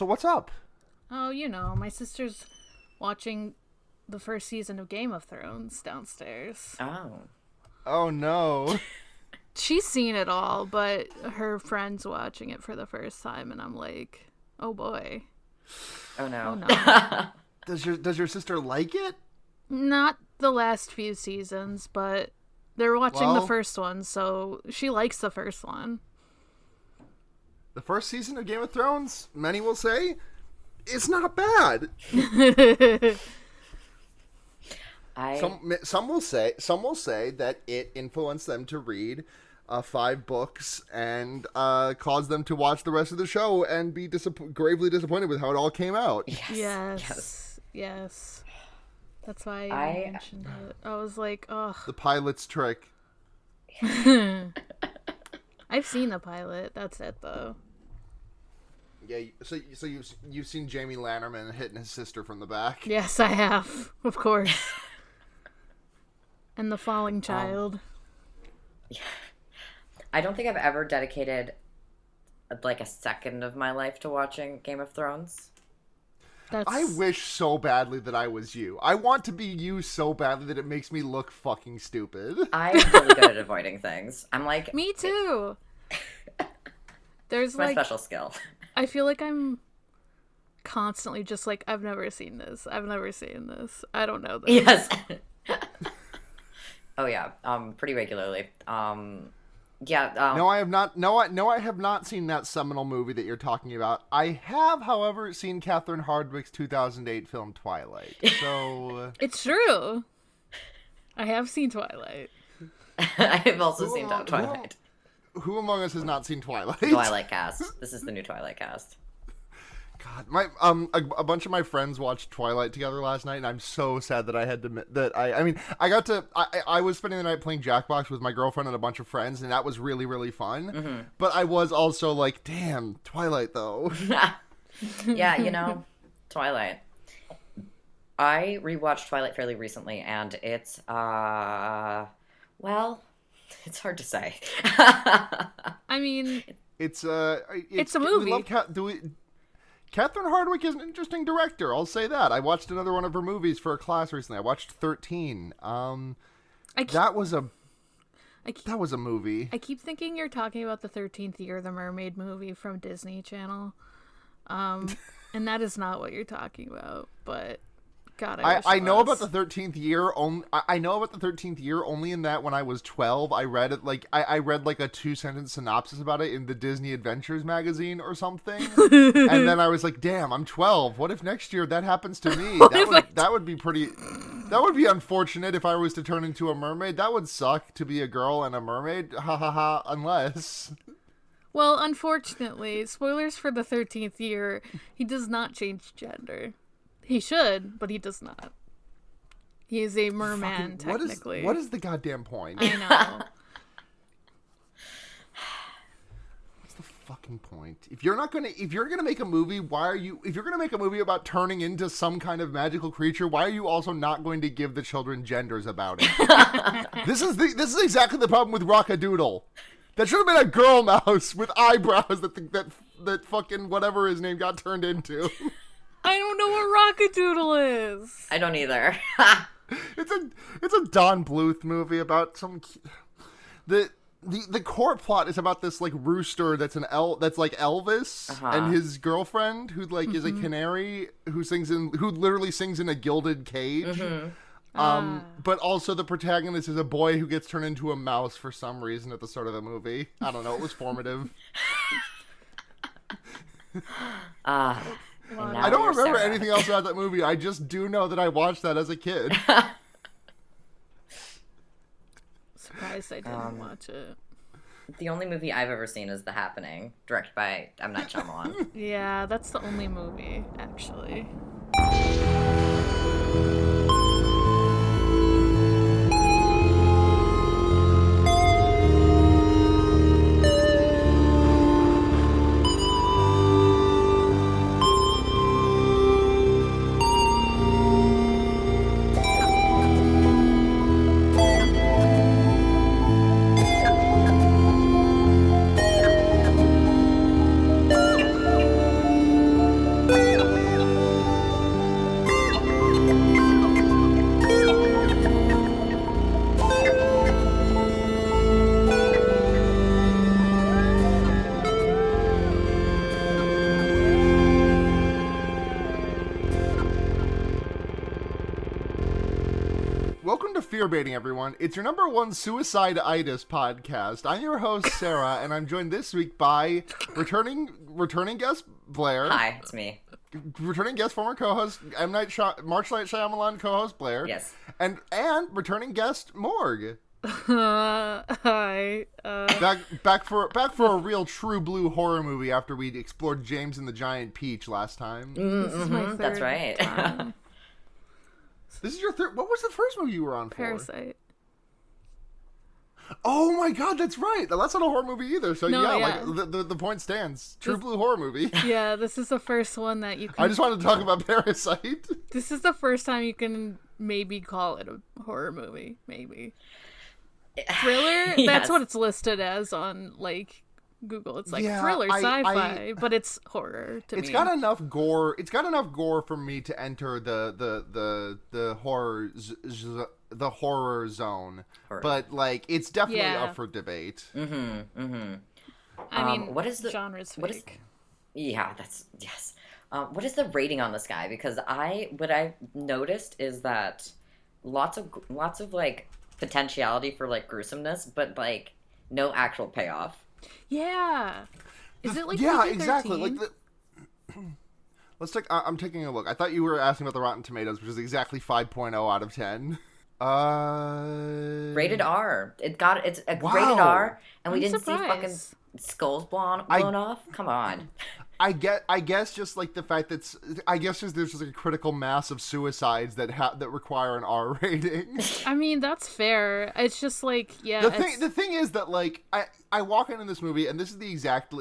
So what's up? Oh, my sister's watching the first season of Game of Thrones downstairs. Oh. Oh no. She's seen it all, but her friend's watching it for the first time, and I'm like, oh boy. Oh no. Oh no. Does your sister like it? Not the last few seasons, but they're watching the Well, first one, so she likes the first one. The first season of Game of Thrones, many will say, it's not bad. Some will say that it influenced them to read 5 books and caused them to watch the rest of the show and be gravely disappointed with how it all came out. Yes. That's why I mentioned it. I was like, ugh. The pilot's trick. I've seen the pilot. That's it, though. Yeah, so you've seen Jamie Lannister hitting his sister from the back. Yes, I have. Of course. And the falling child. I don't think I've ever dedicated like a second of my life to watching Game of Thrones. I wish so badly that I was you. I want to be you so badly that it makes me look fucking stupid. I'm really good at avoiding things. I'm like... Me too. There's my special skill. I feel like I'm constantly just like, I've never seen this. I've never seen this. I don't know this. Yes. Oh yeah. Pretty regularly. No, I have not. No, I have not seen that seminal movie that you're talking about. I have, however, seen Catherine Hardwicke's 2008 film Twilight. So it's true. I have seen Twilight. I have also seen Twilight. Who among us has not seen Twilight? Twilight cast. This is the new Twilight cast. God, a bunch of my friends watched Twilight together last night, and I'm so sad that I had to I was spending the night playing Jackbox with my girlfriend and a bunch of friends, and that was really, really fun. Mm-hmm. But I was also like, damn, Twilight though. Yeah, Twilight. I rewatched Twilight fairly recently, and it's it's hard to say. I mean, it's a movie. Catherine Hardwicke is an interesting director. I'll say that. I watched another one of her movies for a class recently. I watched 13. That was a movie. I keep thinking you're talking about the 13th Year, the Mermaid movie from Disney Channel. And that is not what you're talking about. But God, I know about the 13th year. I know about the 13th year only in that when I was 12, I read it I read like a 2-sentence synopsis about it in the Disney Adventures magazine or something, and then I was like, "Damn, I'm 12. What if next year that happens to me? That would be pretty. That would be unfortunate if I was to turn into a mermaid. That would suck to be a girl and a mermaid. Ha ha ha. Unless." Well, unfortunately, spoilers for the 13th year. He does not change gender. He should, but he does not. He is a merman, technically. What is the goddamn point? I know. What's the fucking point? If you're gonna make a movie, if you're gonna make a movie about turning into some kind of magical creature, why are you also not going to give the children genders about it? This is exactly the problem with Rockadoodle. That should have been a girl mouse with eyebrows that fucking whatever his name got turned into. I don't know what Rockadoodle is. I don't either. It's a Don Bluth movie about some. The core plot is about this like rooster that's that's like Elvis and his girlfriend who like is a canary who literally sings in a gilded cage. But also the protagonist is a boy who gets turned into a mouse for some reason at the start of the movie. I don't know. It was formative. I don't remember anything else about that movie. I just do know that I watched that as a kid. Surprised I didn't watch it. The only movie I've ever seen is The Happening, directed by M. Night Shyamalan. Yeah, that's the only movie, actually. fear baiting, everyone. It's your number one suicide-itis podcast. I'm your host, Sarah, and I'm joined this week by returning guest Blair. Hi, it's me. Returning guest, former co-host March Night Shyamalan co-host Blair. Yes. And returning guest Morg. Hi. Back for a real true blue horror movie after we'd explored James and the Giant Peach last time. This is my third That's right. time. This is your third. What was the first movie you were on for? Parasite. Oh my god, that's right. That's not a horror movie either. So No, yeah, like the point stands. True blue horror movie. Yeah, this is the first one that you can... I just wanted to talk about Parasite. This is the first time you can maybe call it a horror movie. Maybe. Thriller? Yes. That's what it's listed as on, like, Google. It's like thriller, sci-fi, but it's horror to me. It's got enough gore. It's got enough gore for me to enter the horror zone. Horror. But like, it's definitely up for debate. I mean, what is the genre's what is- fake. Yeah, that's yes. What is the rating on this guy? Because what I noticed is that lots of like potentiality for like gruesomeness, but like no actual payoff. Yeah. Is it like Yeah, PG-13? exactly. Like let's take. I'm taking a look. I thought you were asking about the Rotten Tomatoes, which is exactly 5.0 out of 10. Rated R. It's a Wow. rated R, and we I'm didn't surprised. see fucking skulls blown off. Come on. I guess just like the fact that there's just like a critical mass of suicides that require an R rating. I mean, that's fair. It's just like, yeah. The thing is that like I walk into this movie and this is the exact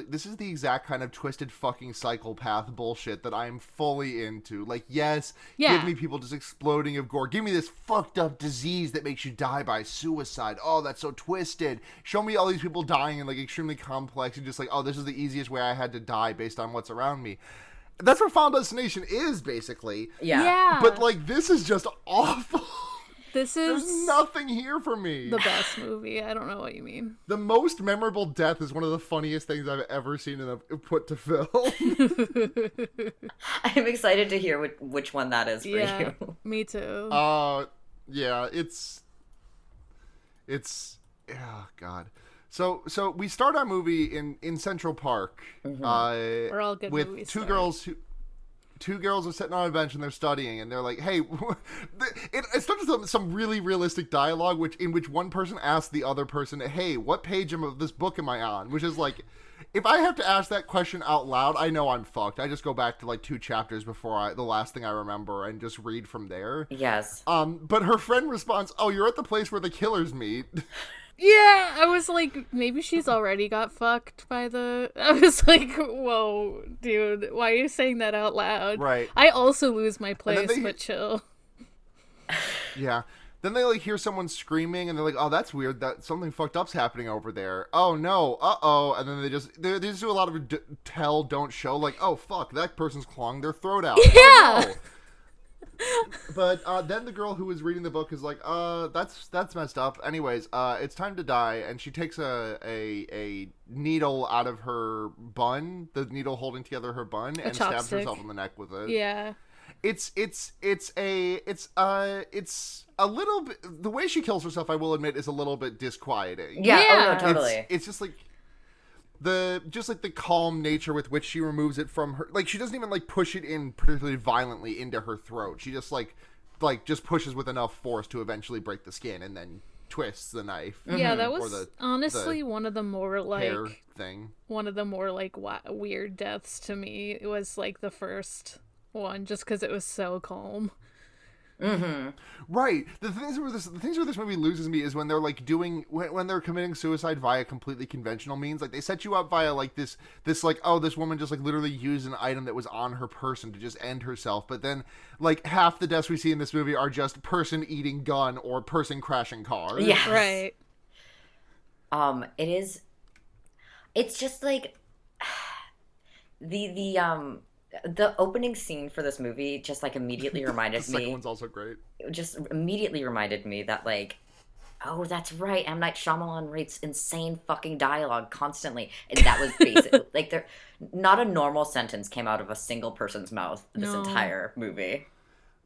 kind of twisted fucking psychopath bullshit that I'm fully into. Like, yes, give me people just exploding of gore. Give me this fucked up disease that makes you die by suicide. Oh, that's so twisted. Show me all these people dying in like extremely complex and just like, oh, this is the easiest way I had to die based on what's around me. That's what Final Destination is, basically. Yeah. But like, this is just awful. This is There's nothing here for me. the best movie. I don't know what you mean. The most memorable death is one of the funniest things I've ever seen in a put to film. I'm excited to hear which one that is for Yeah, you. me too. Yeah, it's oh god. So we start our movie in Central Park. We're all good with movies. two girls are sitting on a bench and they're studying, and they're like, "Hey," it starts with some really realistic dialogue, in which one person asks the other person, "Hey, what page of this book am I on?" Which is like, if I have to ask that question out loud, I know I'm fucked. I just go back to like 2 chapters before the last thing I remember and just read from there. Yes. But her friend responds, "Oh, you're at the place where the killers meet." Yeah, I was like, maybe she's already got fucked by the... I was like, whoa, dude, why are you saying that out loud? Right. I also lose my place, they- but chill. Yeah. Then they like hear someone screaming, and they're like, "Oh, that's weird. That something fucked up's happening over there. Oh no, and then they just do a lot of tell, don't show. Like, oh fuck, that person's clawing their throat out. Yeah. Oh, no. But then the girl who was reading the book is like, that's messed up. Anyways, it's time to die, and she takes a needle out of her bun, the needle holding together her bun, and stabs chopstick. herself in the neck with it. Yeah. It's a little bit, the way she kills herself, I will admit, is a little bit disquieting. Yeah. Oh Yeah. no, totally. It's just like the calm nature with which she removes it from her. Like, she doesn't even like push it in particularly violently into her throat. She just like just pushes with enough force to eventually break the skin, and then twists the knife. Yeah, that Or was honestly one of the more hair like thing. one of the more like weird deaths to me. It was like the first one, just because it was so calm. Right. The things where this movie loses me is when they're like when they're committing suicide via completely conventional means. Like, they set you up via like this like, oh, this woman just like literally used an item that was on her person to just end herself. But then like half the deaths we see in this movie are just person eating gun or person crashing cars. Yes. Right. It's just like the opening scene for this movie just like immediately reminded The second me one's also great. that like, oh, that's right, M. Night Shyamalan writes insane fucking dialogue constantly, and that was basic. Like, not a normal sentence came out of a single person's mouth this No. entire movie.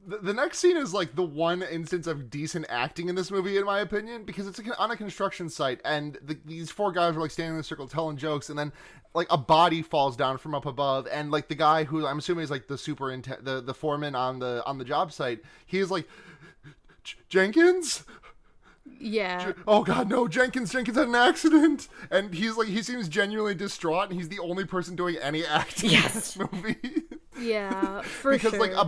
The next scene is like the one instance of decent acting in this movie, in my opinion, because it's on a construction site, and these four guys are like standing in a circle telling jokes, and then like a body falls down from up above, and like the guy who I'm assuming is like the the foreman on the job site, he is like, Jenkins. Yeah. Oh God, no! Jenkins had an accident, and he seems genuinely distraught, and he's the only person doing any acting in this movie. Yeah, for because sure. like a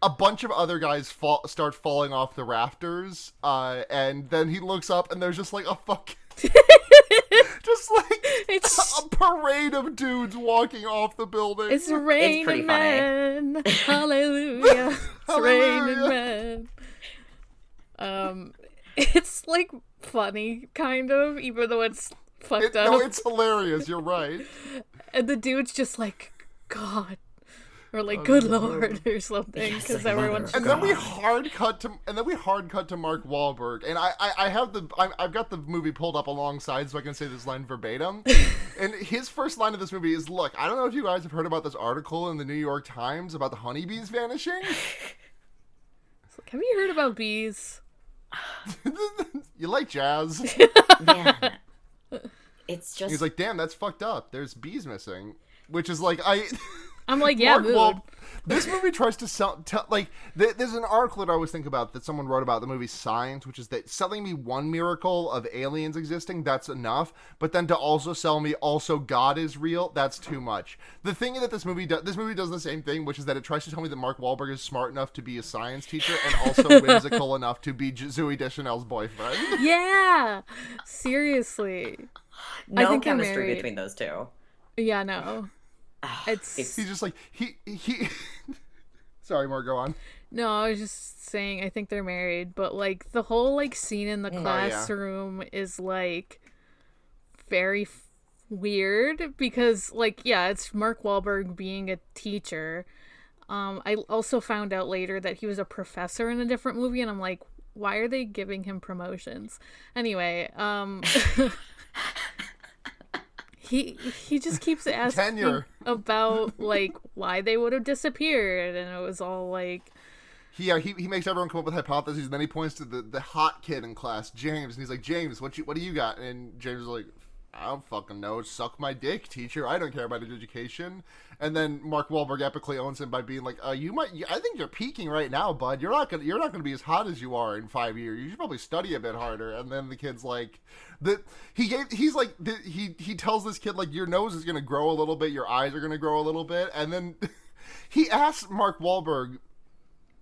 bunch of other guys start falling off the rafters, and then he looks up, and there's just like a fucking just like it's a parade of dudes walking off the building. It's raining pretty men. Hallelujah. It's raining men. It's like funny, kind of, even though it's fucked up. No, it's hilarious. You're right. And the dude's just like, God, or like, good Lord, or something, because everyone's. And then we hard cut to Mark Wahlberg, and I've got the movie pulled up alongside so I can say this line verbatim. And his first line of this movie is, "Look, I don't know if you guys have heard about this article in the New York Times about the honeybees vanishing." It's like, have you heard about bees? You like jazz? Man, it's just. He's like, damn, that's fucked up. There's bees missing, which is like I'm like, yeah, mood. This movie tries to there's an article that I always think about that someone wrote about the movie Science, which is that selling me one miracle of aliens existing, that's enough, but then to also sell me also God is real, that's too much. The thing that this movie does the same thing, which is that it tries to tell me that Mark Wahlberg is smart enough to be a science teacher and also whimsical enough to be Zooey Deschanel's boyfriend. Yeah, seriously. No chemistry between those two. Yeah, no. He's just like he Sorry, Morg, go on. No, I was just saying I think they're married, but like the whole like scene in the classroom is like very weird because like it's Mark Wahlberg being a teacher. I also found out later that he was a professor in a different movie, and I'm like, why are they giving him promotions? Anyway, He just keeps asking about like why they would have disappeared, and it was all like he makes everyone come up with hypotheses, and then he points to the hot kid in class, James, and he's like, James, what do you got? And James is like, I don't fucking know. Suck my dick, teacher. I don't care about education. And then Mark Wahlberg epically owns him by being like, I think you're peaking right now, bud. You're not gonna be as hot as you are in 5 years. You should probably study a bit harder. And then the kid's like, he tells this kid like, your nose is gonna grow a little bit, your eyes are gonna grow a little bit, and then he asks Mark Wahlberg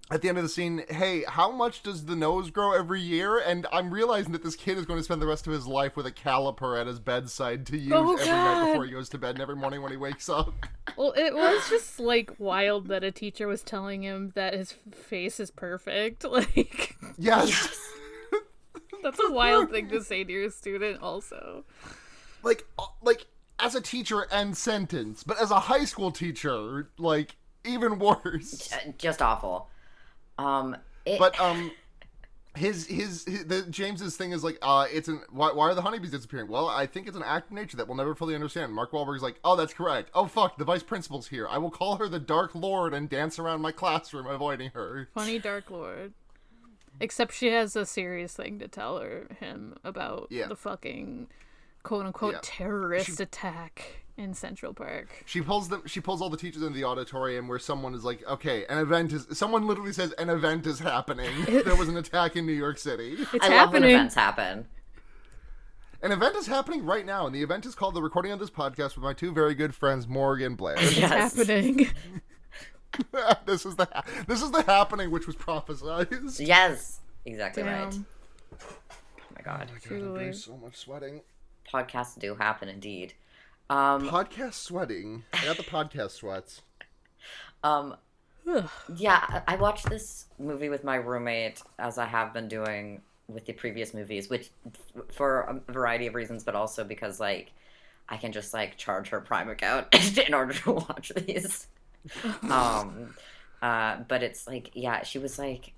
at the end of the scene, hey, how much does the nose grow every year? And I'm realizing that this kid is going to spend the rest of his life with a caliper at his bedside to use every night before he goes to bed and every morning when he wakes up. Well, it was just, like, wild that a teacher was telling him that his face is perfect. Like... Yes! That's a wild thing to say to your student, also. Like, as a teacher, end sentence. But as a high school teacher, like, even worse. Just awful. James's thing is like, why are the honeybees disappearing? Well, I think it's an act of nature that we'll never fully understand. Mark Wahlberg's like, oh, that's correct. Oh, fuck, the vice principal's here. I will call her the Dark Lord and dance around my classroom avoiding her. Funny Dark Lord. Except she has a serious thing to tell him about the fucking quote-unquote terrorist attack in Central Park. She pulls all the teachers into the auditorium where someone is like, okay, someone literally says an event is happening. There was an attack in New York City. It's I happening. love when events happen. An event is happening right now, and the event is called the recording of this podcast with my two very good friends, Morg and Blair. It's happening. This is the happening which was prophesized. Yes, exactly Damn. right. Oh my god. I'm doing so much sweating. Podcasts do happen indeed. Podcast sweating. I got the podcast sweats. Yeah, I watched this movie with my roommate, as I have been doing with the previous movies, which for a variety of reasons, but also because like I can just like charge her Prime account in order to watch these. But it's like, yeah, she was like,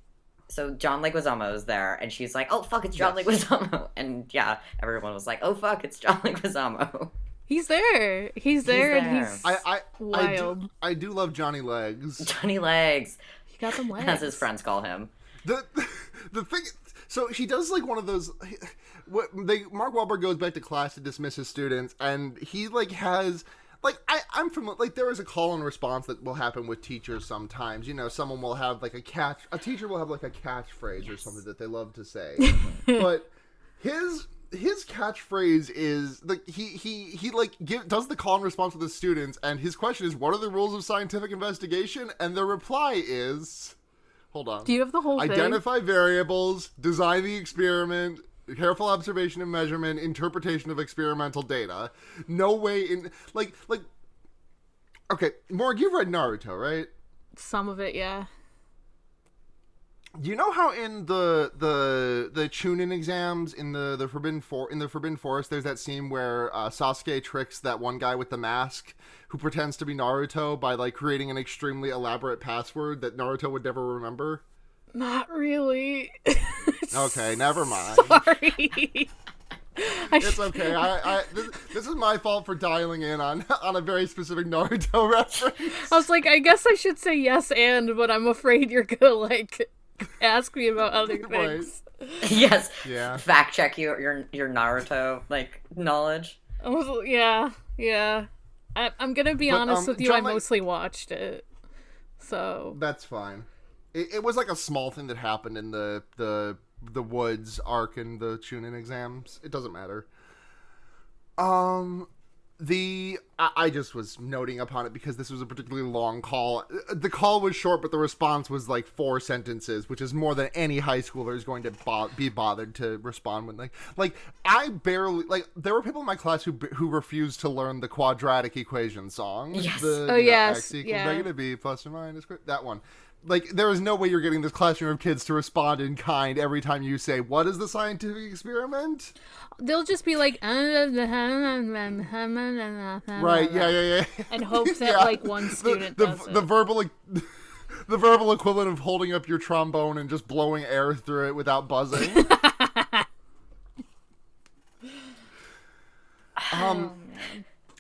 so John Leguizamo is there, and she's like, oh fuck, it's John Leguizamo, and yeah, everyone was like, oh fuck, it's John Leguizamo. He's there. He's there, and he's I wild. I do love Johnny Legs. Johnny Legs. He got them legs. as his friends call him. The thing, so he does like one of those. Mark Wahlberg goes back to class to dismiss his students, and he like has. Like, I'm familiar, like, there is a call and response that will happen with teachers sometimes. You know, someone will have, like, a teacher will have, like, a catchphrase or something that they love to say. But his catchphrase is, like, he does the call and response with the students, and his question is, what are the rules of scientific investigation? And the reply is, hold on. Do you have the whole thing? Identify variables, design the experiment, careful observation and measurement, interpretation of experimental data. No way in like okay, Morg, you've read Naruto, right? Some of it, yeah. Do you know how in the Chunin exams in the Forbidden Forest, there's that scene where Sasuke tricks that one guy with the mask who pretends to be Naruto by like creating an extremely elaborate password that Naruto would never remember? Not really. Okay, never mind. Sorry. It's okay. This is my fault for dialing in on a very specific Naruto reference. I was like, I guess I should say yes but I'm afraid you're gonna like ask me about other things. Right. Yes. Yeah. Fact check your Naruto like knowledge. Yeah. I'm gonna be honest with you. John, I mostly watched it, so that's fine. It was like a small thing that happened in the woods arc in the Chunin exams. It doesn't matter. I just was noting upon it because this was a particularly long call. The call was short, but the response was like 4 sentences, which is more than any high schooler is going to be bothered to respond with. Like I barely like. There were people in my class who refused to learn the quadratic equation song. Yes. Yes. X equals negative b plus or minus. That one. Like, there is no way you're getting this classroom of kids to respond in kind every time you say, what is the scientific experiment? they'll just be like, right, yeah. and hopes that Yeah. like one student the does it. the verbal equivalent of holding up your trombone and just blowing air through it without buzzing.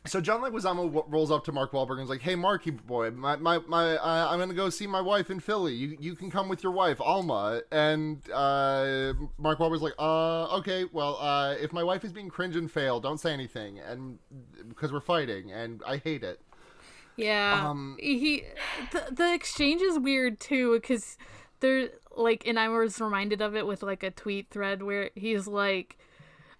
So John Leguizamo rolls up to Mark Wahlberg and is like, "Hey, Marky boy, I'm gonna go see my wife in Philly. You can come with your wife, Alma." And Mark Wahlberg's like, okay, well, if my wife is being cringe and fail, don't say anything, and because we're fighting, and I hate it." Yeah, the exchange is weird too, because they're like, and I was reminded of it with like a tweet thread where he's like,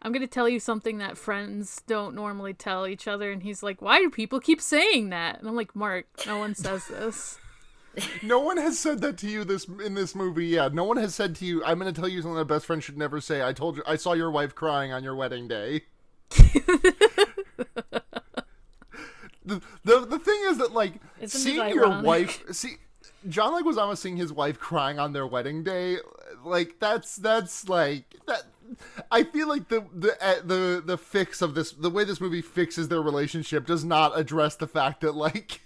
I'm going to tell you something that friends don't normally tell each other. And he's like, why do people keep saying that? And I'm like, Mark, no one says this. No one has said that to you in this movie. Yeah, no one has said to you, I'm going to tell you something that best friends should never say. I told you, I saw your wife crying on your wedding day. The thing is that, like, seeing your wife... John Leguizamo seeing his wife crying on their wedding day, like, that's like... that. I feel like the fix of this, the way this movie fixes their relationship, does not address the fact that, like,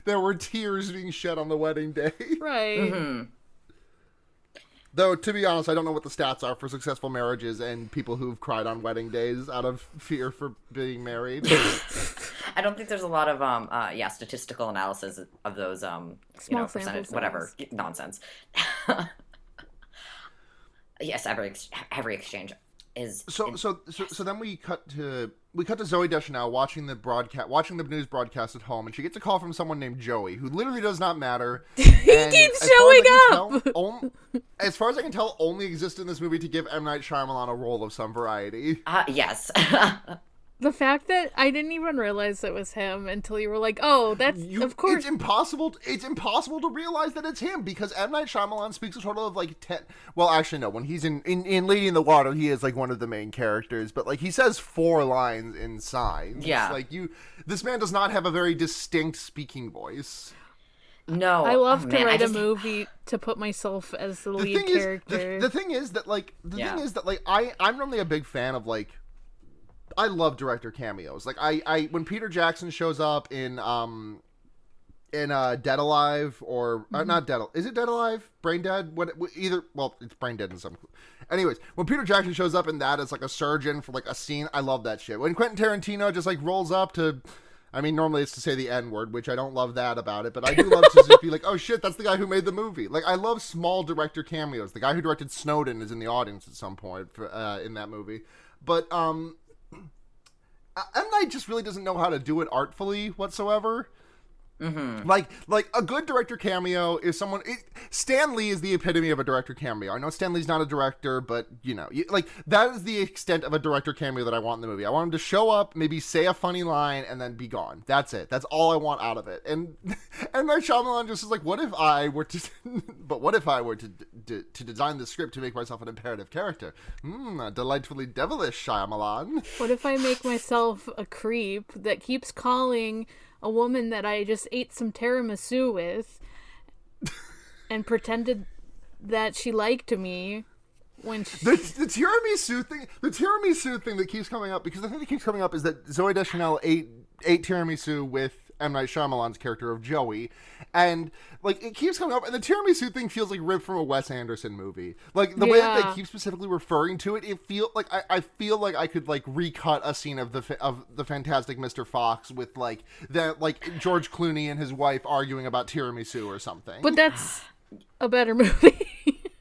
there were tears being shed on the wedding day. Right. Mm-hmm. Though, to be honest, I don't know what the stats are for successful marriages and people who've cried on wedding days out of fear for being married. I don't think there's a lot of statistical analysis of those Small percentage, sample whatever size. nonsense. Yes, every exchange is so then we cut to Zooey Deschanel watching the news broadcast at home, and she gets a call from someone named Joey, who literally does not matter. He keeps showing up. As far as I can tell, only exists in this movie to give M. Night Shyamalan a role of some variety. Yes. The fact that I didn't even realize it was him until you were like, "Oh, that's of course." It's impossible to realize that it's him, because M. Night Shyamalan speaks a total of like 10. Well, actually, no. When he's in Lady in the Water, he is like one of the main characters, but like he says 4 lines in Signs. Yeah. Like this man does not have a very distinct speaking voice. No, I love to write a movie to put myself as the lead character. The thing is that I'm normally a big fan of like. I love director cameos. Like I when Peter Jackson shows up in Dead Alive or not Dead. Is it Dead Alive? Brain Dead? Either. Well, it's Brain Dead in some. Anyways, when Peter Jackson shows up in that as like a surgeon for like a scene, I love that shit. When Quentin Tarantino just like rolls up to I mean, normally it's to say the N-word, which I don't love that about it, but I do love to just be like, oh shit, that's the guy who made the movie. Like, I love small director cameos. The guy who directed Snowden is in the audience at some point in that movie. But, M. Night just really doesn't know how to do it artfully whatsoever. Mm-hmm. Like a good director cameo is someone. Stan Lee is the epitome of a director cameo. I know Stan Lee's not a director, but like that is the extent of a director cameo that I want in the movie. I want him to show up, maybe say a funny line, and then be gone. That's it. That's all I want out of it. And Night Shyamalan just is like, what if I were to? But what if I were to design the script to make myself an imperative character? Delightfully devilish, Shyamalan. What if I make myself a creep that keeps calling a woman that I just ate some tiramisu with and pretended that she liked me when she... The tiramisu thing that keeps coming up, because the thing that keeps coming up is that Zooey Deschanel ate tiramisu with M. Night Shyamalan's character of Joey, and like it keeps coming up, and the tiramisu thing feels like ripped from a Wes Anderson movie. Like the way that they keep specifically referring to it, it feel like I feel like I could like recut a scene of the Fantastic Mr. Fox with like George Clooney and his wife arguing about tiramisu or something. But that's a better movie.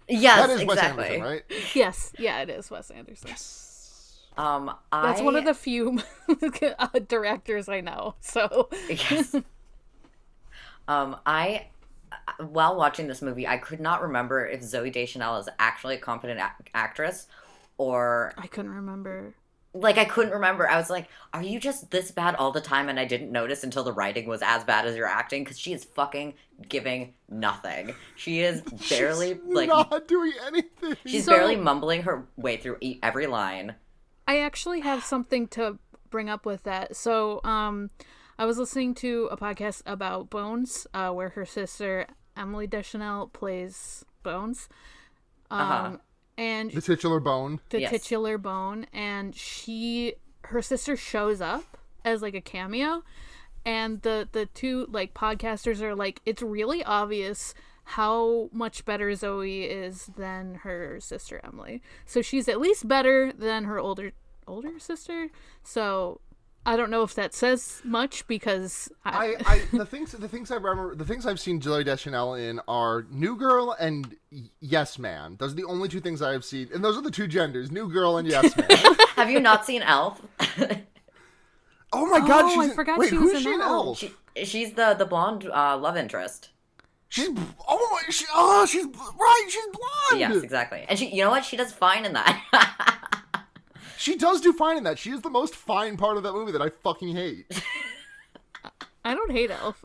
Yes, that is exactly. Wes Anderson, right? Yes, yeah, it is Wes Anderson. Yes. That's one of the few directors I know. So yes. While watching this movie, I could not remember if Zooey Deschanel is actually a competent actress, or I couldn't remember. Like, I couldn't remember. I was like, are you just this bad all the time and I didn't notice until the writing was as bad as your acting? Because she is fucking giving nothing. She is barely, she's not doing anything. She's barely mumbling her way through every line. I actually have something to bring up with that. So, I was listening to a podcast about Bones, where her sister, Emily Deschanel, plays Bones. And the titular bone. Titular bone. And her sister shows up as like a cameo. And the two like podcasters are like, it's really obvious how much better Zoe is than her sister Emily. So she's at least better than her older sister. So I don't know if that says much, because the things I remember, the things I've seen Zooey Deschanel in are New Girl and Yes Man. Those are the only two things I've seen, and those are the two genders, New Girl and Yes Man. Have you not seen Elf? Oh my god, I forgot she was in Elf. She's the blonde love interest. She's right. She's blonde. Yes, exactly. And you know what? She does fine in that. She does do fine in that. She is the most fine part of that movie that I fucking hate. I don't hate Elf.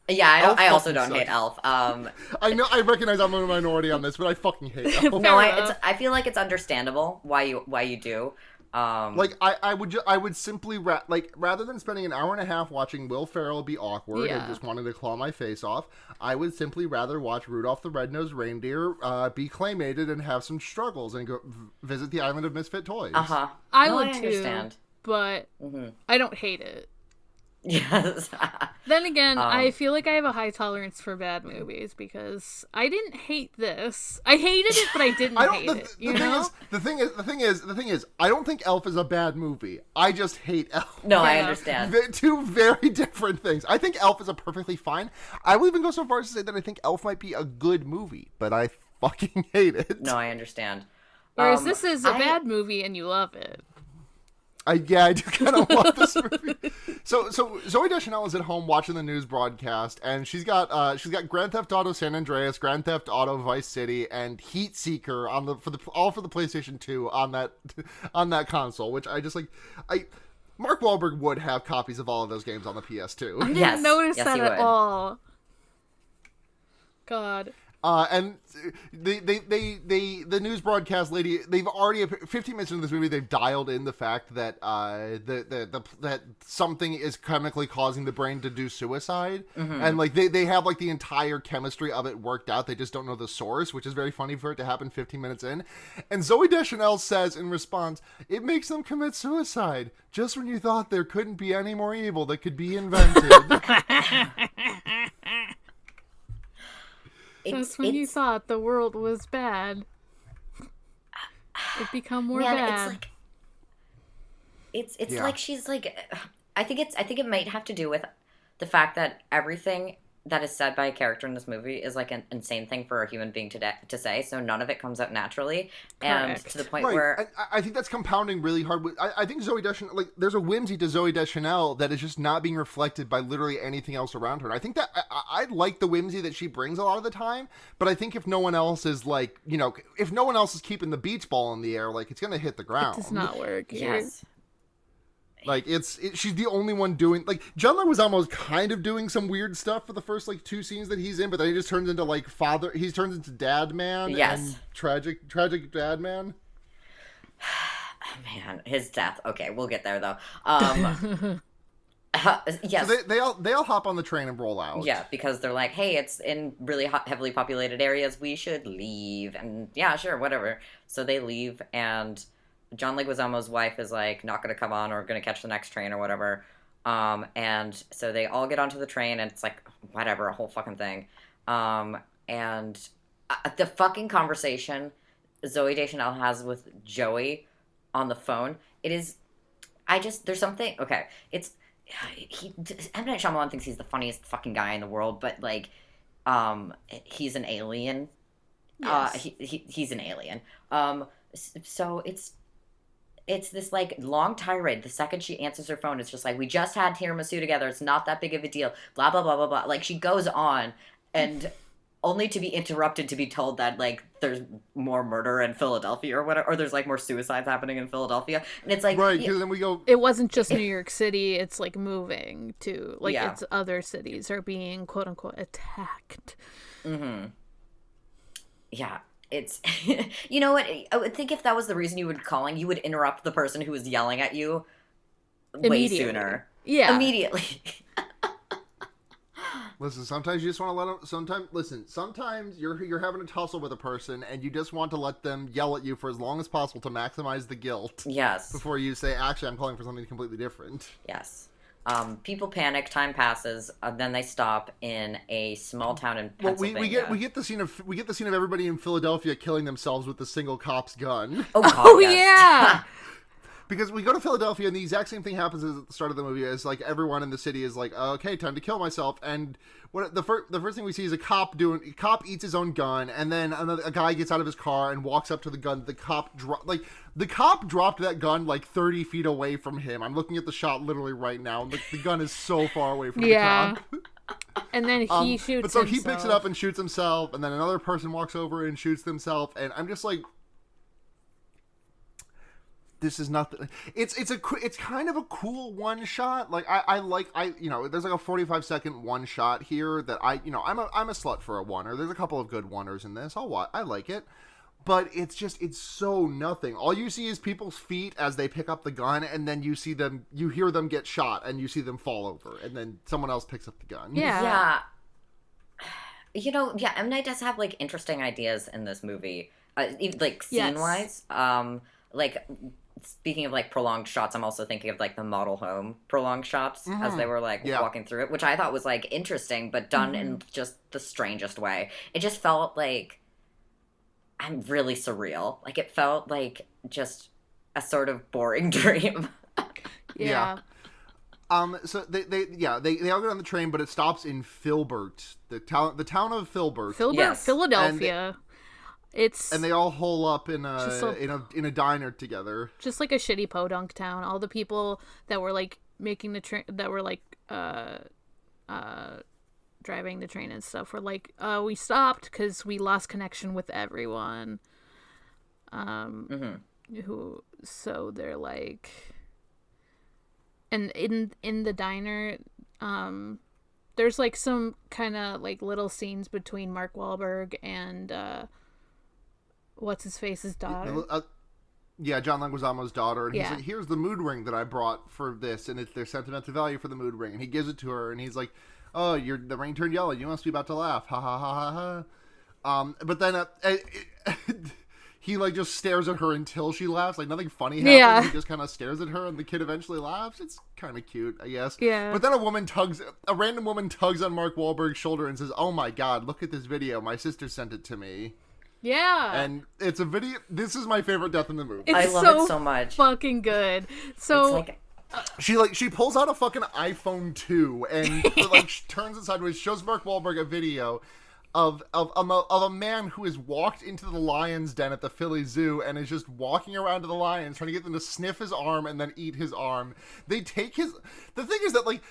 Yeah, I also don't hate Elf. I know, I recognize I'm a minority on this, but I fucking hate Elf. No, I feel like it's understandable why you do. I would simply rather than spending an hour and a half watching Will Ferrell be awkward and just wanting to claw my face off, I would simply rather watch Rudolph the Red-Nosed Reindeer be claymated and have some struggles and go visit the island of misfit toys. I would too, understand, but I don't hate it. Yes. Then again, I feel like I have a high tolerance for bad movies, because I didn't hate this. I hated it, but I didn't hate it. The thing is, I don't think Elf is a bad movie. I just hate Elf. No, I understand. Two very different things. I think Elf is a perfectly fine. I would even go so far as to say that I think Elf might be a good movie, but I fucking hate it. No, I understand. Whereas this is a bad movie and you love it. I do kind of want this movie. So Zooey Deschanel is at home watching the news broadcast, and she's got Grand Theft Auto San Andreas, Grand Theft Auto Vice City, and Heat Seeker for the PlayStation 2 on that console. Which I just like. Mark Wahlberg would have copies of all of those games on the PS2. I didn't notice that at all. God. And the news broadcast lady, they've already 15 minutes into this movie, they've dialed in the fact that that something is chemically causing the brain to do suicide, and like they have like the entire chemistry of it worked out. They just don't know the source, which is very funny for it to happen 15 minutes in. And Zooey Deschanel says in response, "It makes them commit suicide just when you thought there couldn't be any more evil that could be invented." Just when you thought the world was bad, it become more bad. It's like she's like, I think it might have to do with the fact that everything that is said by a character in this movie is like an insane thing for a human being to say, so none of it comes out naturally. Correct. And to the point where... And I think that's compounding really hard. I think Zooey Deschanel, like, there's a whimsy to Zooey Deschanel that is just not being reflected by literally anything else around her. And I think that I like the whimsy that she brings a lot of the time, but I think if no one else is, like, you know, if no one else is keeping the beach ball in the air, like, it's going to hit the ground. It does not work. Yes. Like, she's the only one doing, like, John Leguizamo's kind of doing some weird stuff for the first, like, 2 scenes that he's in, but then he just turns into, like, he turns into dad man. Yes. And tragic dad man. Man, his death. Okay, we'll get there, though. Yes. So they all hop on the train and roll out. Yeah, because they're like, hey, it's in really heavily populated areas, we should leave. And yeah, sure, whatever. So they leave, and John Leguizamo's wife is like not going to come on or going to catch the next train or whatever. And so they all get onto the train, and it's like, whatever, a whole fucking thing. And the fucking conversation Zooey Deschanel has with Joey on the phone, there's something, okay, M. Night Shyamalan thinks he's the funniest fucking guy in the world, but, like, he's an alien. Yes. He's an alien. So it's this, like, long tirade. The second she answers her phone, it's just like, we just had tiramisu together. It's not that big of a deal. Blah, blah, blah, blah, blah. Like, she goes on, and only to be interrupted to be told that, like, there's more murder in Philadelphia or whatever, or there's, like, more suicides happening in Philadelphia. And it's like... Right, because then we go... It wasn't just New York City. It's, like, moving to... Like, it's other cities are being, quote-unquote, attacked. Mm-hmm. Yeah. It's, you know what, I would think if that was the reason you were calling, you would interrupt the person who was yelling at you way sooner. Yeah. Immediately. Listen, sometimes you just want to let them, sometimes you're having a tussle with a person and you just want to let them yell at you for as long as possible to maximize the guilt. Yes. Before you say, actually, I'm calling for something completely different. Yes. People panic, time passes, then they stop in a small town in Pennsylvania. Well, we get the scene of everybody in Philadelphia killing themselves with a single cop's gun. Oh, God, yes. Yeah. Because we go to Philadelphia and the exact same thing happens at the start of the movie. Is like everyone in the city is like, okay, time to kill myself. And the first thing we see is a cop eats his own gun, and then a guy gets out of his car and walks up to the gun. The cop dropped that gun like 30 feet away from him. I'm looking at the shot literally right now. The gun is so far away from the cop. And then he shoots But so himself. he picks it up and shoots himself, and then another person walks over and shoots themselves, and I'm just like, this is nothing. It's kind of a cool one shot. Like there's like a 45-second one shot here that I'm a slut for a oneer. There's a couple of good oneers in this. I like it. But it's so nothing. All you see is people's feet as they pick up the gun, and then you hear them get shot, and you see them fall over, and then someone else picks up the gun. Yeah. Yeah. M. Night does have, like, interesting ideas in this movie, like, scene-wise. Yes. Like, speaking of, like, prolonged shots, I'm also thinking of, like, the model home prolonged shots as they were, like, walking through it, which I thought was, like, interesting, but done in just the strangest way. It just felt like I'm really surreal. Like, it felt like just a sort of boring dream. Yeah. So they all get on the train, but it stops in Filbert, the town of Filbert. Yes. Philadelphia. And they all hole up in a diner together. Just like a shitty podunk town. All the people that were like making the train, that were like driving the train and stuff, were like, we stopped because we lost connection with everyone. So they're like, and in the diner, there's like some kind of like little scenes between Mark Wahlberg and what's his face's daughter. John Leguizamo's daughter, and he's like, here's the mood ring that I brought for this, and it's their sentimental value for the mood ring, and he gives it to her, and he's like, oh, the ring turned yellow, you must be about to laugh, ha ha ha ha ha. But then he like just stares at her until she laughs, like nothing funny happens. Yeah. He just kind of stares at her, and the kid eventually laughs. It's kind of cute, I guess. Yeah. But then a random woman tugs on Mark Wahlberg's shoulder and says, oh my god, look at this video, my sister sent it to me. Yeah. And it's a video. This is my favorite death in the movie. I love it so much. Fucking good. So She pulls out a fucking iPhone 2 and like turns it sideways, shows Mark Wahlberg a video of a man who has walked into the lion's den at the Philly Zoo and is just walking around to the lions, trying to get them to sniff his arm and then eat his arm. They take his... The thing is that, like,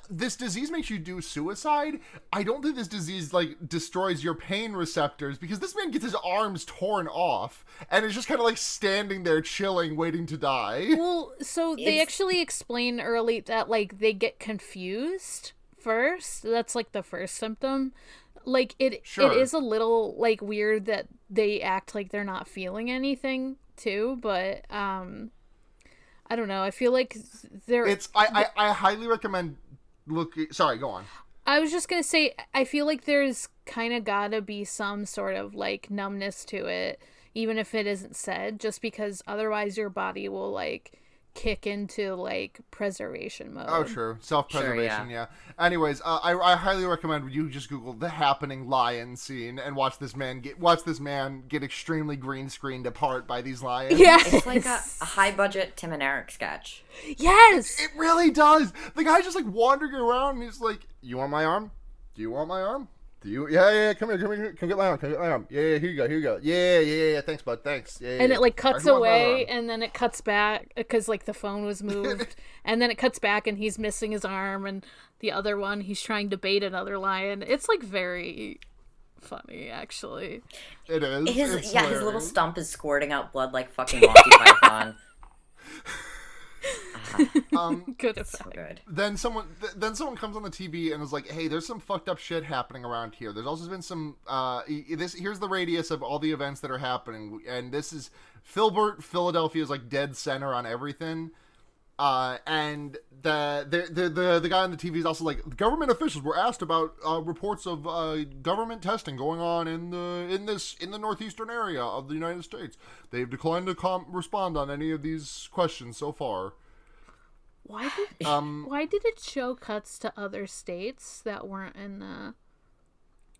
this disease makes you do suicide. I don't think this disease, like, destroys your pain receptors, because this man gets his arms torn off and is just kind of, like, standing there chilling, waiting to die. Well, so they actually explain early that, like, they get confused first. That's, like, the first symptom. Like, it is a little, like, weird that they act like they're not feeling anything, too, but, I don't know, I feel like I highly recommend sorry, go on. I was just gonna say, I feel like there's kind of gotta be some sort of, like, numbness to it, even if it isn't said, just because otherwise your body will, like, kick into, like, preservation mode. Oh, true. Self-preservation, yeah. Anyways, I highly recommend you just Google the happening lion scene and watch this man get extremely green screened apart by these lions. Yeah. It's like a high-budget Tim and Eric sketch. Yes! It really does! The guy's just, like, wandering around and he's like, you want my arm? Do you want my arm? Yeah, come here, come get my arm, Yeah, here you go. Yeah, thanks, bud, thanks. Yeah, and it, like, cuts away, and then it cuts back, because, like, the phone was moved, and then it cuts back, and he's missing his arm, and the other one, he's trying to bait another lion. It's, like, very funny, actually. It is. His little stump is squirting out blood like fucking Monty Python. Good effect. So good. Then someone comes on the TV and is like, "Hey, there's some fucked up shit happening around here. There's also been some here's the radius of all the events that are happening, and this is Filbert, Philadelphia's like dead center on everything." And the guy on the TV is also like, government officials were asked about reports of government testing going on in the northeastern area of the United States. They've declined to respond on any of these questions so far. Why did it show cuts to other states that weren't in the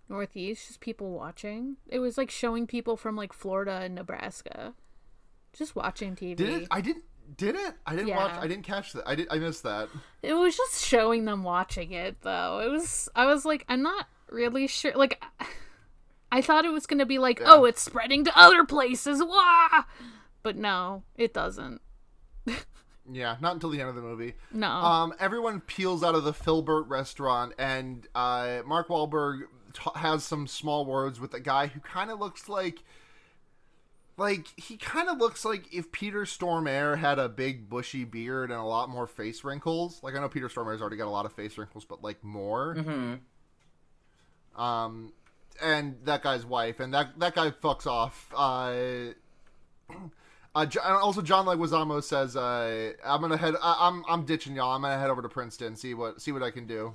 Northeast? Just people watching. It was like showing people from like Florida and Nebraska, just watching TV. Did it? I didn't watch. I didn't catch that. I missed that. It was just showing them watching it, though. I was like, I'm not really sure. Like, I thought it was gonna be like, oh, it's spreading to other places. Wah! But no, it doesn't. Yeah, not until the end of the movie. No. Everyone peels out of the Filbert restaurant, and Mark Wahlberg has some small words with a guy who kind of looks like if Peter Stormare had a big bushy beard and a lot more face wrinkles. Like, I know Peter Stormare's already got a lot of face wrinkles, but like more. Mm-hmm. And that guy's wife, and that guy fucks off. Also, John Leguizamo says, I'm ditching y'all. I'm gonna head over to Princeton, see what I can do.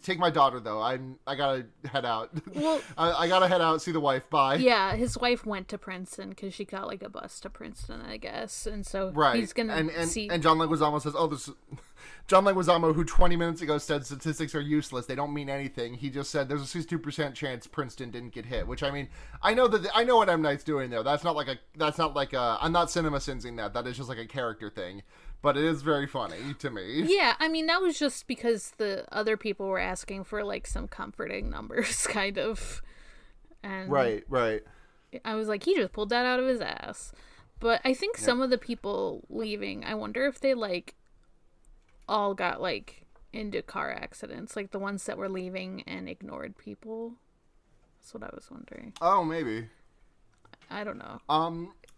Take my daughter though. I gotta head out. Well, I gotta head out, see the wife. Bye. Yeah, his wife went to Princeton because she got like a bus to Princeton, I guess, and so he's gonna see. And John Leguizamo says, John Leguizamo, who 20 minutes ago said statistics are useless, they don't mean anything. He just said there's a 62% chance Princeton didn't get hit, which, I mean, I know what M. Night's doing there. That's not like a I'm not cinema sensing that. That is just like a character thing. But it is very funny to me. Yeah, I mean, that was just because the other people were asking for like some comforting numbers, kind of. And right. I was like, he just pulled that out of his ass. But I think some of the people leaving, I wonder if they like all got like into car accidents, like the ones that were leaving and ignored people. That's what I was wondering. Oh, maybe. I don't know.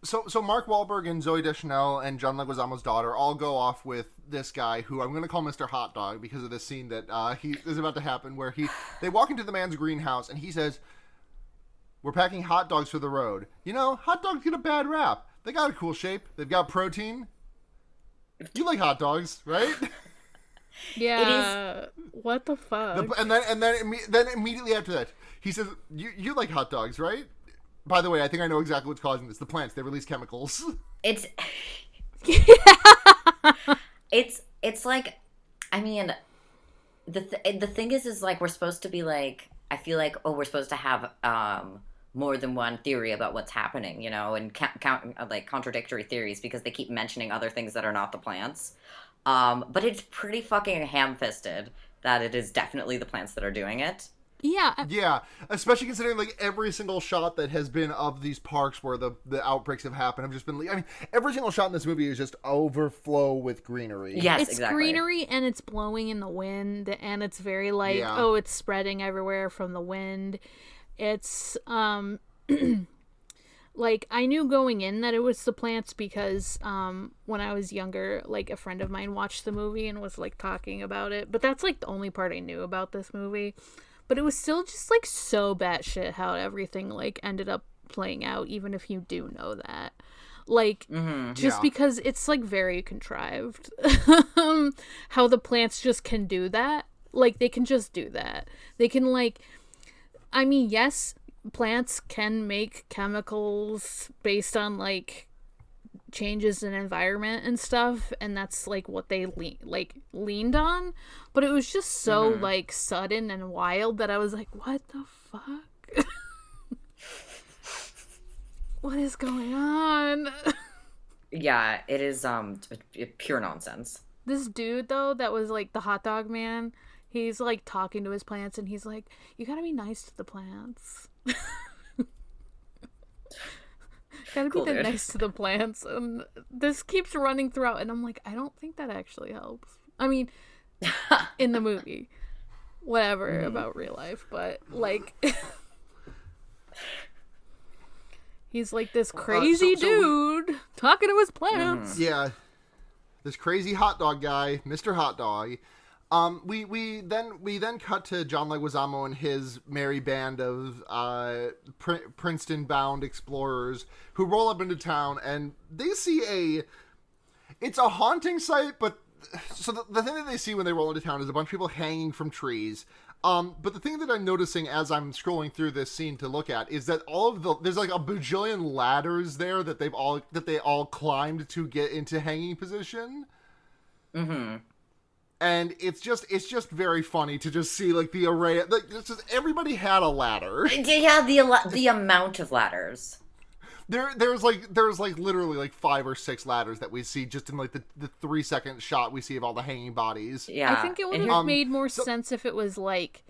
So Mark Wahlberg and Zooey Deschanel and John Leguizamo's daughter all go off with this guy who I'm going to call Mr. Hot Dog because of this scene that he is about to happen, where they walk into the man's greenhouse and he says, "We're packing hot dogs for the road. You know, hot dogs get a bad rap. They got a cool shape. They've got protein. You like hot dogs, right?" Yeah. What the fuck? And then immediately after that, he says, "You like hot dogs, right? By the way, I think I know exactly what's causing this. The plants, they release chemicals." It's like, I mean, the thing is like, we're supposed to be like, I feel like, oh, we're supposed to have more than one theory about what's happening, you know, and like contradictory theories because they keep mentioning other things that are not the plants. But it's pretty fucking ham-fisted that it is definitely the plants that are doing it. Yeah. Yeah, especially considering like every single shot that has been of these parks where the outbreaks have happened have just been. I mean, every single shot in this movie is just overflow with greenery. Yes, it's exactly. greenery and it's blowing in the wind and it's very like oh, it's spreading everywhere from the wind. It's like I knew going in that it was the plants because when I was younger, like a friend of mine watched the movie and was like talking about it. But that's like the only part I knew about this movie. But it was still just, like, so batshit how everything, like, ended up playing out, even if you do know that. Like, just because it's, like, very contrived. How the plants just can do that. Like, they can just do that. They can, like... I mean, yes, plants can make chemicals based on, like, changes in environment and stuff, and that's like what they leaned on, but it was just so like sudden and wild that I was like, what the fuck? What is going on? Yeah, it is pure nonsense. This dude though that was like the hot dog man, he's like talking to his plants and he's like, you gotta be nice to the plants. Gotta be nice to the plants. And this keeps running throughout, and I'm like, I don't think that actually helps. I mean, in the movie. Whatever about real life, but, like... he's like this crazy dude talking to his plants. Yeah. This crazy hot dog guy, Mr. Hot Dog. We then cut to John Leguizamo and his merry band of Princeton-bound explorers who roll up into town, and they see it's a haunting sight, but so the thing that they see when they roll into town is a bunch of people hanging from trees. But the thing that I'm noticing as I'm scrolling through this scene to look at is that there's like a bajillion ladders there that they all climbed to get into hanging position. Mm-hmm. And it's just very funny to just see like the array. Like everybody had a ladder. Yeah, the amount of ladders. There's literally like 5 or 6 ladders that we see just in like the 3-second shot we see of all the hanging bodies. Yeah, I think it would have made more sense if it was like,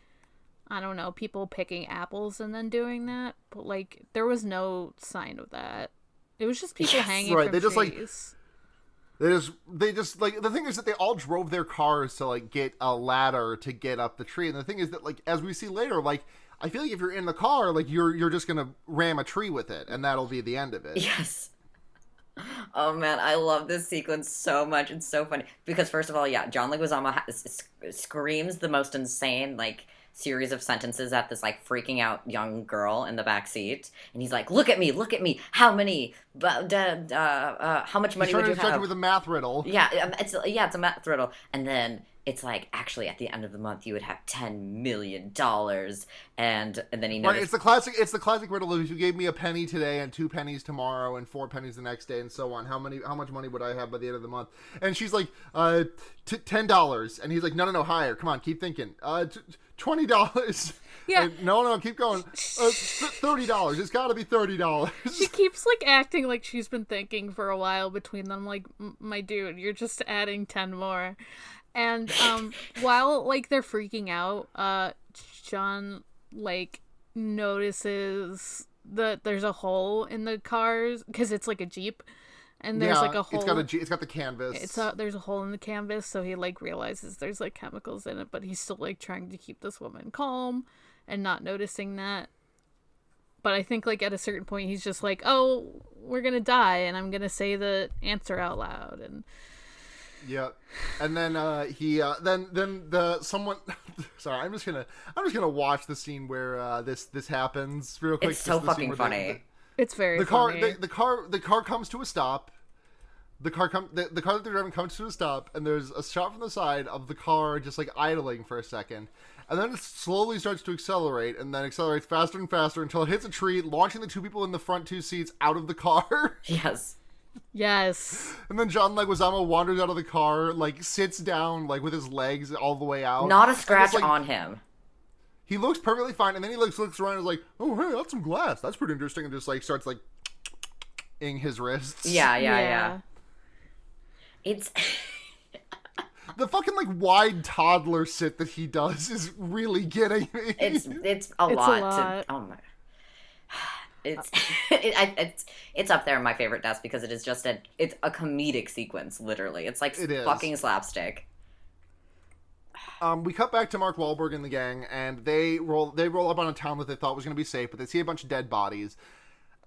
I don't know, people picking apples and then doing that. But like there was no sign of that. It was just people hanging from trees. They just like the thing is that they all drove their cars to like get a ladder to get up the tree, and the thing is that like as we see later, like I feel like if you're in the car, like you're just gonna ram a tree with it, and that'll be the end of it. Yes. Oh man, I love this sequence so much. It's so funny because first of all, yeah, John Leguizamo screams the most insane like series of sentences at this like freaking out young girl in the back seat, and he's like, "Look at me! How many? How much money would you have?" With a math riddle. Yeah, it's a math riddle, and then it's like, actually, at the end of the month, you would have $10 million, and then he noticed... Right, it's the classic riddle of if you gave me a penny today and 2 pennies tomorrow and 4 pennies the next day and so on, how much money would I have by the end of the month? And she's like, $10, and he's like, no, higher, come on, keep thinking, $20. Yeah. And, no, keep going. $30. It's got to be $30. She keeps like acting like she's been thinking for a while between them. Like, my dude, you're just adding 10 more. And while like they're freaking out, John like notices that there's a hole in the cars because it's like a Jeep, and there's like a hole. It's got the canvas. There's a hole in the canvas, so he like realizes there's like chemicals in it, but he's still like trying to keep this woman calm and not noticing that. But I think like at a certain point he's just like, oh, we're gonna die, and I'm gonna say the answer out loud, and. Yeah, and then someone. Sorry, I'm just gonna watch the scene where this happens real quick. It's so fucking funny. It's very funny. The car comes to a stop. The car that they're driving comes to a stop, and there's a shot from the side of the car just like idling for a second, and then it slowly starts to accelerate, and then accelerates faster and faster until it hits a tree, launching the 2 people in the front 2 seats out of the car. Yes. And then John Leguizamo wanders out of the car, like sits down, like with his legs all the way out. Not a scratch on him. He looks perfectly fine, and then he looks around and is like, "Oh, hey, that's some glass. That's pretty interesting." And just like starts like ing his wrists. Yeah. It's the fucking like wide toddler sit that he does is really getting me. It's a lot. Oh my. It's up there in my favorite deaths because it is just it's a comedic sequence, literally. It's like fucking slapstick. We cut back to Mark Wahlberg and the gang, and they roll up on a town that they thought was going to be safe, but they see a bunch of dead bodies.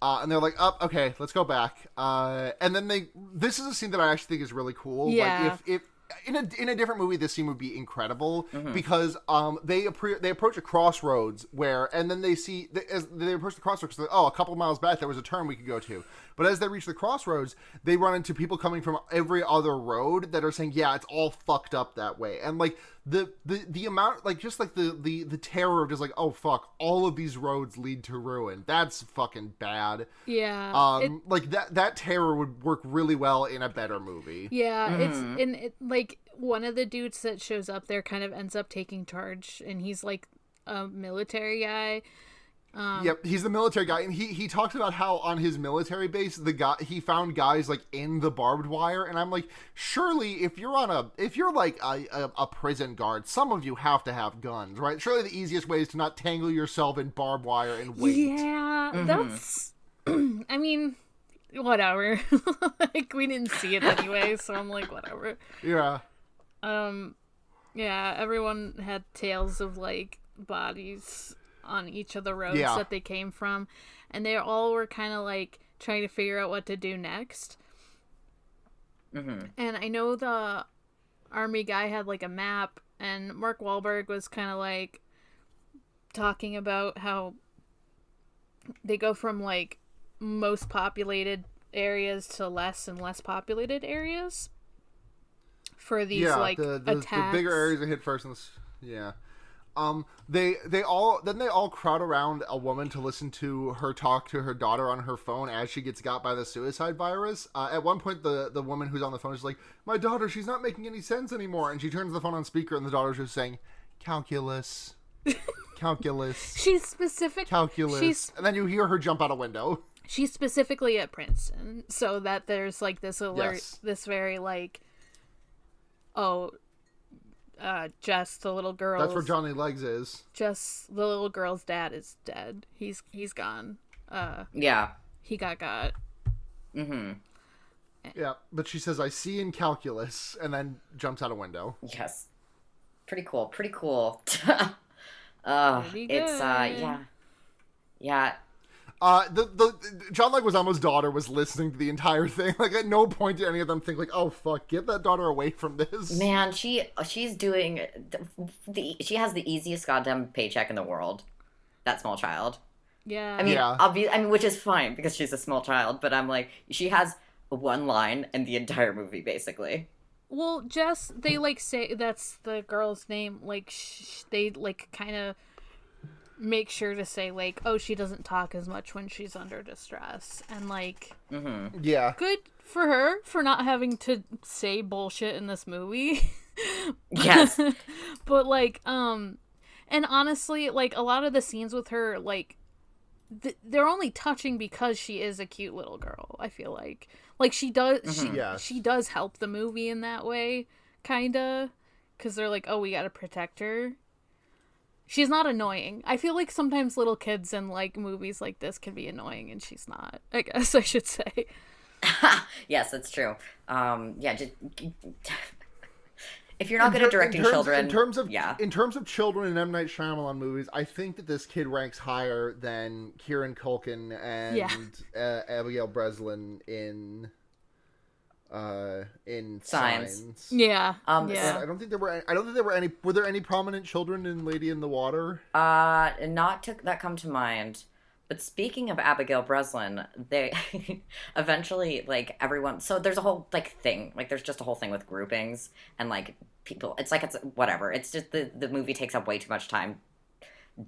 And they're like, oh, okay, let's go back. And then this is a scene that I actually think is really cool. Yeah. Like, if in a different movie, this scene would be incredible because they approach a crossroads and then they see as they approach the crossroads, like, oh, a couple of miles back there was a turn we could go to. But as they reach the crossroads, they run into people coming from every other road that are saying, yeah, it's all fucked up that way. And like the amount, like just like the terror of just like, oh fuck, all of these roads lead to ruin. That's fucking bad. Yeah. Like that terror would work really well in a better movie. Yeah, it's like one of the dudes that shows up there kind of ends up taking charge, and he's like a military guy. Yep, he's the military guy, and he talks about how on his military base he found guys like in the barbed wire, and I'm like, surely if you're like a prison guard, some of you have to have guns, right? Surely the easiest way is to not tangle yourself in barbed wire and wait. Yeah, that's. I mean, whatever. Like we didn't see it anyway, so I'm like, whatever. Yeah. Yeah. Everyone had tales of like bodies on each of the roads that they came from, and they all were kind of like trying to figure out what to do next. And I know the army guy had like a map, and Mark Wahlberg was kind of like talking about how they go from like most populated areas to less and less populated areas for these like attacks. The bigger areas are hit first. They all crowd around a woman to listen to her talk to her daughter on her phone as she gets got by the suicide virus. At one point, the woman who's on the phone is like, "My daughter, she's not making any sense anymore," and she turns the phone on speaker, and the daughter's just saying, "Calculus, calculus." She's specific. Calculus, and then you hear her jump out a window. She's specifically at Princeton, so that there's like this alert, this very like, oh. Jess, the little girl. That's where Johnny Legs is. Jess, the little girl's dad is dead. He's gone. Yeah. He got. Yeah, but she says, "I see in calculus," and then jumps out a window. Yes. Pretty cool. Pretty cool. Pretty It's yeah. The John Leguizamo's daughter was listening to the entire thing. Like at no point did any of them think like, "Oh fuck, get that daughter away from this." Man, she's doing she has the easiest goddamn paycheck in the world. That small child. Yeah. I mean, which is fine because she's a small child. But I'm like, she has one line in the entire movie, basically. Well, Jess, they like say that's the girl's name. Like they like kind of make sure to say like, oh, she doesn't talk as much when she's under distress, and like yeah, good for her for not having to say bullshit in this movie. Yes. But like and honestly, like a lot of the scenes with her, like they're only touching because she is a cute little girl. I feel like she does she does help the movie in that way, kinda, because they're like, oh, we gotta protect her. She's not annoying. I feel like sometimes little kids in like movies like this can be annoying, and she's not, I guess I should say. Yes, that's true. Just if you're not good at directing children, in terms of children in M. Night Shyamalan movies, I think that this kid ranks higher than Kieran Culkin and Abigail Breslin in Signs. Yeah. I don't think there were any. Were there any prominent children in Lady in the Water? That come to mind. But speaking of Abigail Breslin, they eventually, like, everyone... So there's a whole, like, thing. Like, there's just a whole thing with groupings and, like, people... It's whatever. It's just the movie takes up way too much time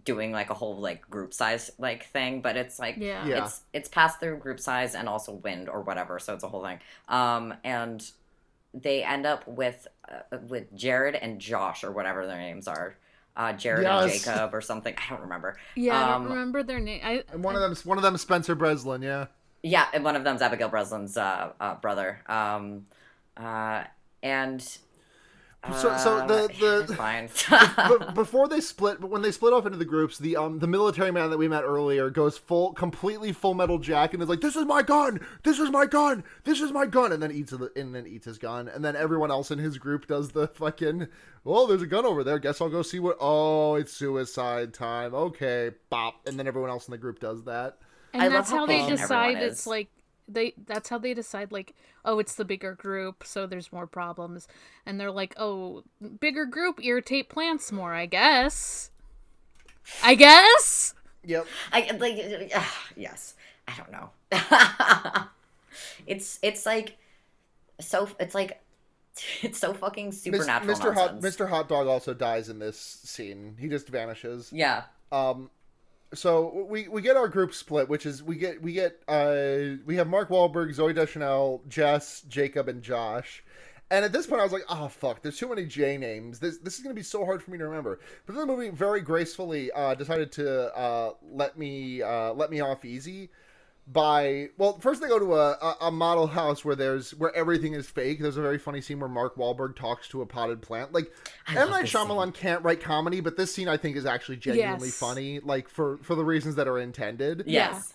doing, like, a whole, like, group size, like, thing. But it's, like... Yeah. It's passed through group size and also wind or whatever. So it's a whole thing. And they end up with Jared and Josh or whatever their names are. Jared and Jacob or something. I don't remember. Yeah, I don't remember their name. And one of them Spencer Breslin, yeah. Yeah, and one of them's Abigail Breslin's brother. And So the fine. before they split, but when they split off into the groups, the military man that we met earlier goes completely Full Metal Jacket and is like, "This is my gun! This is my gun! This is my gun!" and then eats his gun, and then everyone else in his group does the fucking, "Well, there's a gun over there. Guess I'll go see what." Oh, it's suicide time. Okay, bop, and then everyone else in the group does that. And that's how they decide. It's like that's how they decide, like, oh, it's the bigger group, so there's more problems. And they're like, oh, bigger group irritate plants more, I guess. Yep. Yes. I don't know. it's so fucking supernatural nonsense. Mr. Hot Dog also dies in this scene. He just vanishes. Yeah. So we get our group split, which is we have Mark Wahlberg, Zooey Deschanel, Jess, Jacob, and Josh. And at this point, I was like, "Oh fuck, there's too many J names. This is gonna be so hard for me to remember." But then the movie very gracefully decided to let me off easy by, well, first they go to a model house where everything is fake. There's a very funny scene where Mark Wahlberg talks to a potted plant. Like, M. Night Shyamalan can't write comedy, but this scene I think is actually genuinely funny, like for the reasons that are intended. Yes.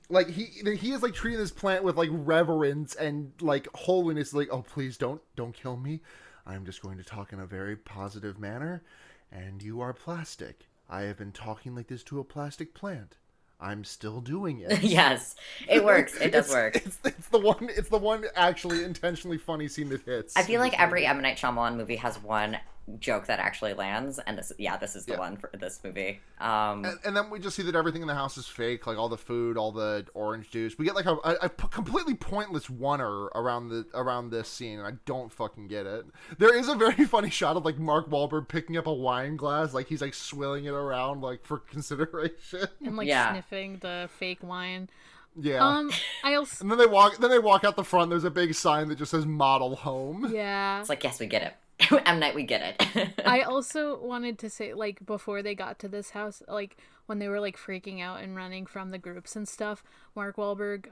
Like he is like treating this plant with like reverence and like holiness. Like, "Oh, please don't kill me. I'm just going to talk in a very positive manner. And you are plastic. I have been talking like this to a plastic plant. I'm still doing it." Yes, it works. It does work. It's the one actually intentionally funny scene that hits. I feel like every M. Night Shyamalan movie has one joke that actually lands, and this is the one for this movie. And then we just see that everything in the house is fake, like all the food, all the orange juice. We get like a completely pointless oneer around this scene, and I don't fucking get it. There is a very funny shot of like Mark Wahlberg picking up a wine glass, like he's like swilling it around like for consideration and like sniffing the fake wine. Yeah. I also and then they walk out the front. There's a big sign that just says "Model Home." Yeah. It's like, yes, we get it. M. Night, we get it. I also wanted to say, like, before they got to this house, like, when they were, like, freaking out and running from the groups and stuff, Mark Wahlberg,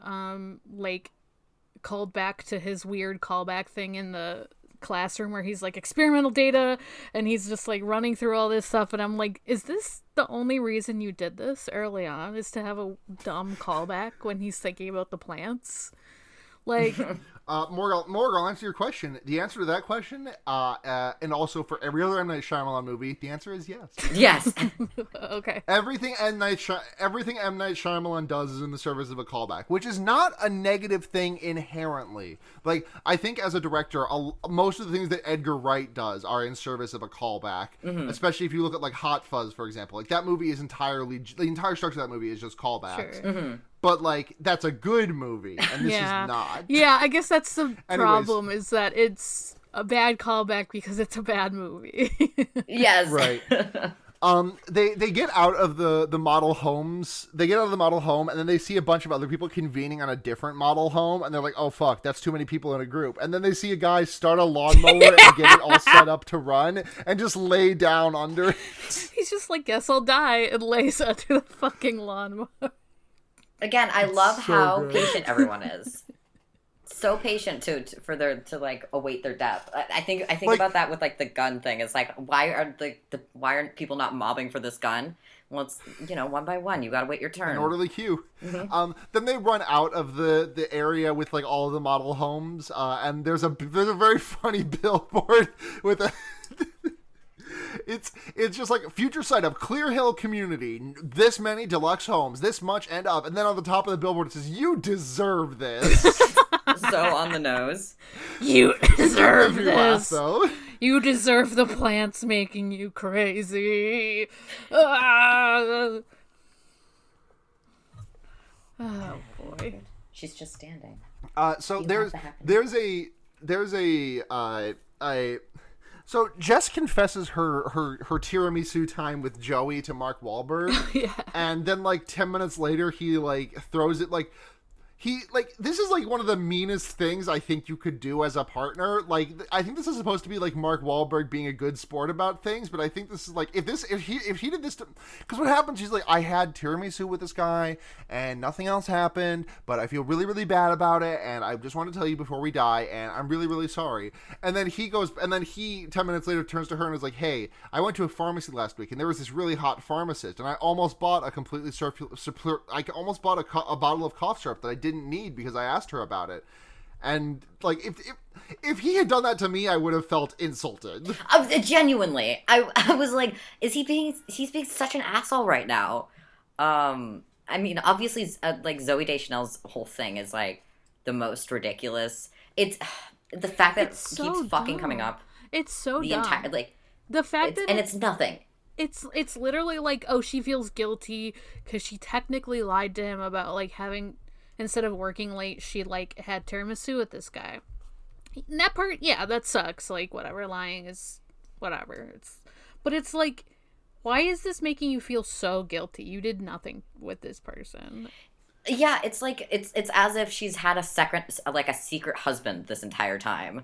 like, called back to his weird callback thing in the classroom where he's, like, experimental data, and he's just, like, running through all this stuff, and I'm like, is this the only reason you did this early on, is to have a dumb callback when he's thinking about the plants? Like... Morg, I'll answer your question. The answer to that question, and also for every other M. Night Shyamalan movie, the answer is yes. Yes. Okay. Everything M. Night Shyamalan does is in the service of a callback, which is not a negative thing inherently. Like, I think as a director, most of the things that Edgar Wright does are in service of a callback, especially if you look at, like, Hot Fuzz, for example. Like, that movie is the entire structure of that movie is just callbacks. Sure. Mm-hmm. But, like, that's a good movie, and this is not. Yeah, I guess that's the problem, is that it's a bad callback because it's a bad movie. Yes. Right. They get out of the model homes. They get out of the model home, and then they see a bunch of other people convening on a different model home, and they're like, "Oh, fuck, that's too many people in a group." And then they see a guy start a lawnmower and get it all set up to run, and just lay down under it. He's just like, "Guess I'll die," and lays under the fucking lawnmower. Again, I love how patient everyone is. So patient to like await their death. I think like, about that with like the gun thing. It's like, why aren't people not mobbing for this gun? Well, it's, one by one. You gotta wait your turn. An orderly queue. Mm-hmm. Then they run out of the area with like all of the model homes, and there's a very funny billboard with a. It's just like future site of Clear Hill community, this many deluxe homes, this much and up, and then on the top of the billboard it says, "You deserve this." So on the nose. You deserve this. Laugh, you deserve the plants making you crazy. Oh boy. She's just standing. So So Jess confesses her tiramisu time with Joey to Mark Wahlberg. Yeah. And then like 10 minutes later he like throws it like this is like one of the meanest things I think you could do as a partner. Like, I think this is supposed to be like Mark Wahlberg being a good sport about things, but I think this is like, if he did this because what happens, he's like, I had tiramisu with this guy and nothing else happened, but I feel really, really bad about it, and I just want to tell you before we die, and I'm really, really sorry. And then he 10 minutes later turns to her and is like, hey, I went to a pharmacy last week and there was this really hot pharmacist, and I almost bought a completely almost bought a bottle of cough syrup that I didn't need because I asked her about it. And like, if he had done that to me, I would have felt insulted. Genuinely, I was like, he's being such an asshole right now. I mean, obviously, like, Zooey Deschanel's whole thing is like the most ridiculous. It's the fact that it keeps fucking coming up. It's so the dumb. entire, like, the fact that it's nothing. It's literally like, oh, she feels guilty because she technically lied to him about, like, having, instead of working late, she, like, had tiramisu with this guy. And that part, yeah, that sucks. Like, whatever, lying is whatever. But it's like, why is this making you feel so guilty? You did nothing with this person. Yeah, it's like, it's as if she's had a secret husband this entire time.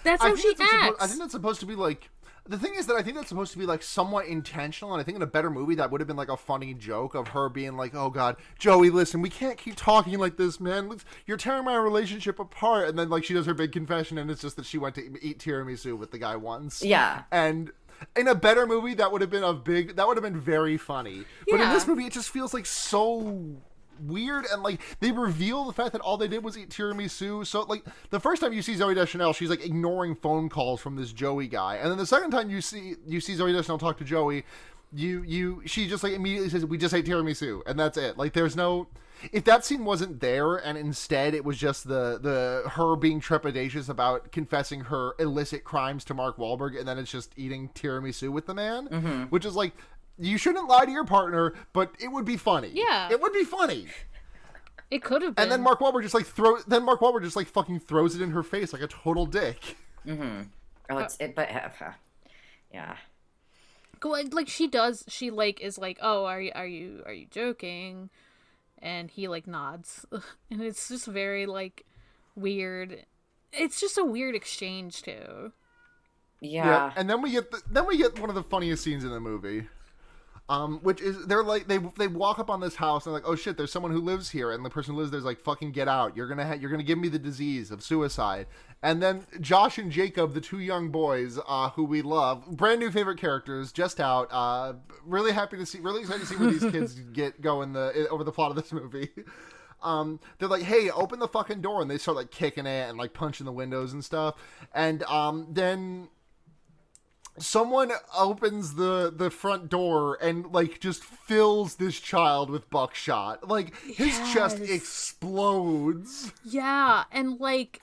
That's how she acts. I think that's supposed to be like, the thing is that I think that's supposed to be like somewhat intentional, and I think in a better movie that would have been like a funny joke of her being like, oh god, Joey, listen, we can't keep talking like this, man. You're tearing my relationship apart. And then like she does her big confession, and it's just that she went to eat tiramisu with the guy once. Yeah. And in a better movie that would have been very funny. But in this movie it just feels like so weird, and like they reveal the fact that all they did was eat tiramisu. So like the first time you see Zooey Deschanel, she's like ignoring phone calls from this Joey guy, and then the second time you see Zooey Deschanel talk to Joey, she just like immediately says, we just ate tiramisu, and that's it. Like there's no, if that scene wasn't there and instead it was just the her being trepidatious about confessing her illicit crimes to Mark Wahlberg, and then it's just eating tiramisu with the man, which is like, you shouldn't lie to your partner, but it would be funny. Yeah. It would be funny. It could have been. And then Mark Wahlberg just fucking throws it in her face like a total dick. Mm-hmm. Oh, yeah. Like she like is like, oh, are you joking? And he like nods. And it's just very like weird. It's just a weird exchange too. Yeah. And then we get one of the funniest scenes in the movie. Which is, they're like, they walk up on this house and they're like, oh shit, there's someone who lives here, and the person who lives there's like, fucking get out, you're gonna give me the disease of suicide. And then Josh and Jacob, the two young boys, who we love, brand new favorite characters, just out, really excited to see where these kids get going over the plot of this movie. They're like, hey, open the fucking door, and they start like kicking it and like punching the windows and stuff, and then someone opens the front door and like just fills this child with buckshot. Like his chest explodes. Yeah, and like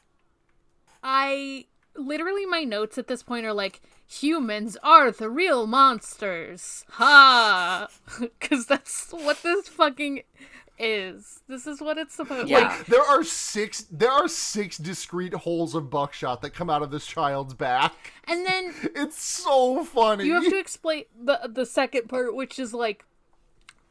I literally, my notes at this point are like, humans are the real monsters. Ha! Because that's what this fucking is. This is what it's supposed to be. Yeah. Like, there are six discrete holes of buckshot that come out of this child's back. And then it's so funny. You have to explain the second part, which is like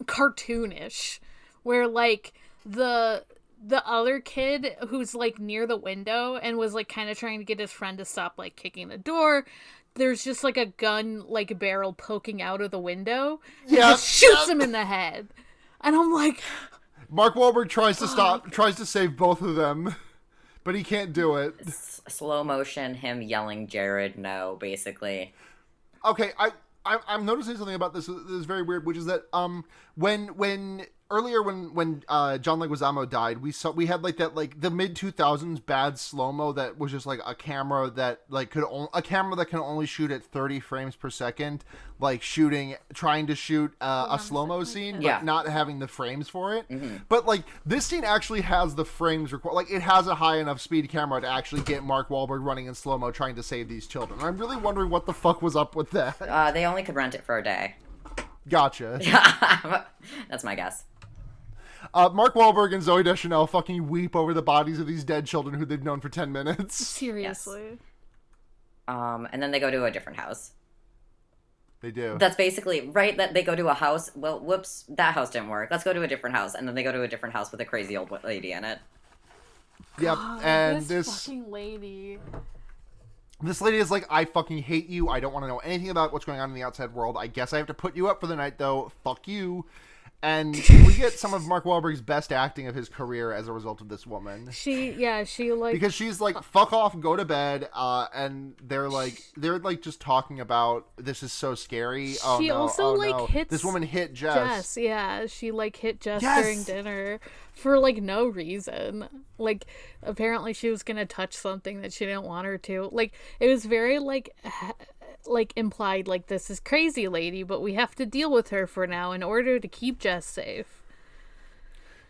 cartoonish, where like the other kid who's like near the window and was like kind of trying to get his friend to stop like kicking the door, there's just like a gun like barrel poking out of the window and just shoots him in the head. And I'm like, Mark Wahlberg tries to save both of them, but he can't do it. Slow motion, him yelling, Jared, no, basically. Okay, I'm noticing something about this that is very weird, which is that when John Leguizamo died, we had like that, like the mid 2000s bad slow-mo that was just like a camera that can only shoot at 30 frames per second, like trying to shoot a slow-mo scene, but not having the frames for it. Mm-hmm. But like this scene actually has the frames required. Like it has a high enough speed camera to actually get Mark Wahlberg running in slow-mo trying to save these children. I'm really wondering what the fuck was up with that. They only could rent it for a day. Gotcha. That's my guess. Mark Wahlberg and Zooey Deschanel fucking weep over the bodies of these dead children who they've known for 10 minutes. Seriously. Yes. And then they go to a different house. They do. That's basically, right, that they go to a house. Well, whoops, that house didn't work. Let's go to a different house. And then they go to a different house with a crazy old lady in it. Yep, God, and this fucking lady. This lady is like, I fucking hate you. I don't want to know anything about what's going on in the outside world. I guess I have to put you up for the night, though. Fuck you. And we get some of Mark Wahlberg's best acting of his career as a result of this woman. She like... Because she's like, fuck off, go to bed, and they're just talking about, this is so scary. Oh, she no, also, oh, like, no. hits This woman hit Jess. Yeah, she, like, hit Jess Yes! during dinner for, like, no reason. Like, apparently she was gonna touch something that she didn't want her to. Like, it was very, like implied, like, this is crazy lady, but we have to deal with her for now in order to keep Jess safe.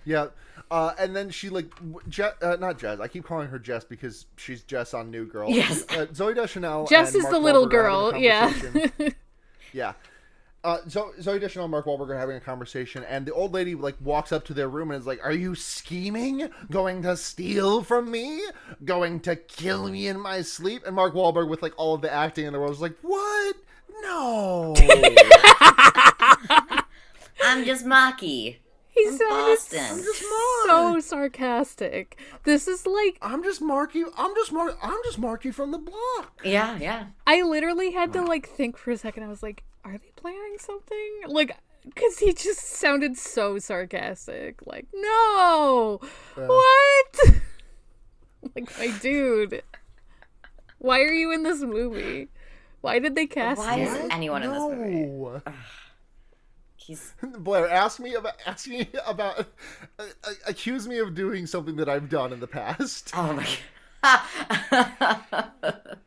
Yeah, and then she, like, not Jess, I keep calling her Jess because she's Jess on New Girl. Yes. Zooey Deschanel Jess and is Mark the little Wahlberg are girl, having a yeah. conversation. Yeah. Zooey Deschanel and Mark Wahlberg are having a conversation, and the old lady, like, walks up to their room and is like, are you scheming? Going to steal from me? Going to kill me in my sleep? And Mark Wahlberg, with, like, all of the acting in the world, is like, what? No. I'm just Maki. He From sounded Boston. I'm just Mark. so sarcastic. This is like... I'm just Marky from the block. Yeah. I literally had to, like, think for a second. I was like, are they planning something? Like, because he just sounded so sarcastic. Like, no! What? Like, my dude. Why are you in this movie? Why did they cast Why you? is anyone in this movie? Blair, ask me about accuse me of doing something that I've done in the past. Oh my god.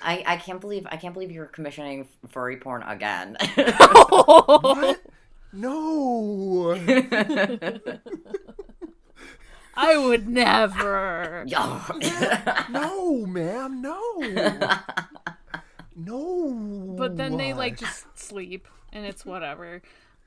I can't believe you're commissioning furry porn again. What? No. I would never. No, ma'am, no. No. But then they, like, just sleep, and it's whatever.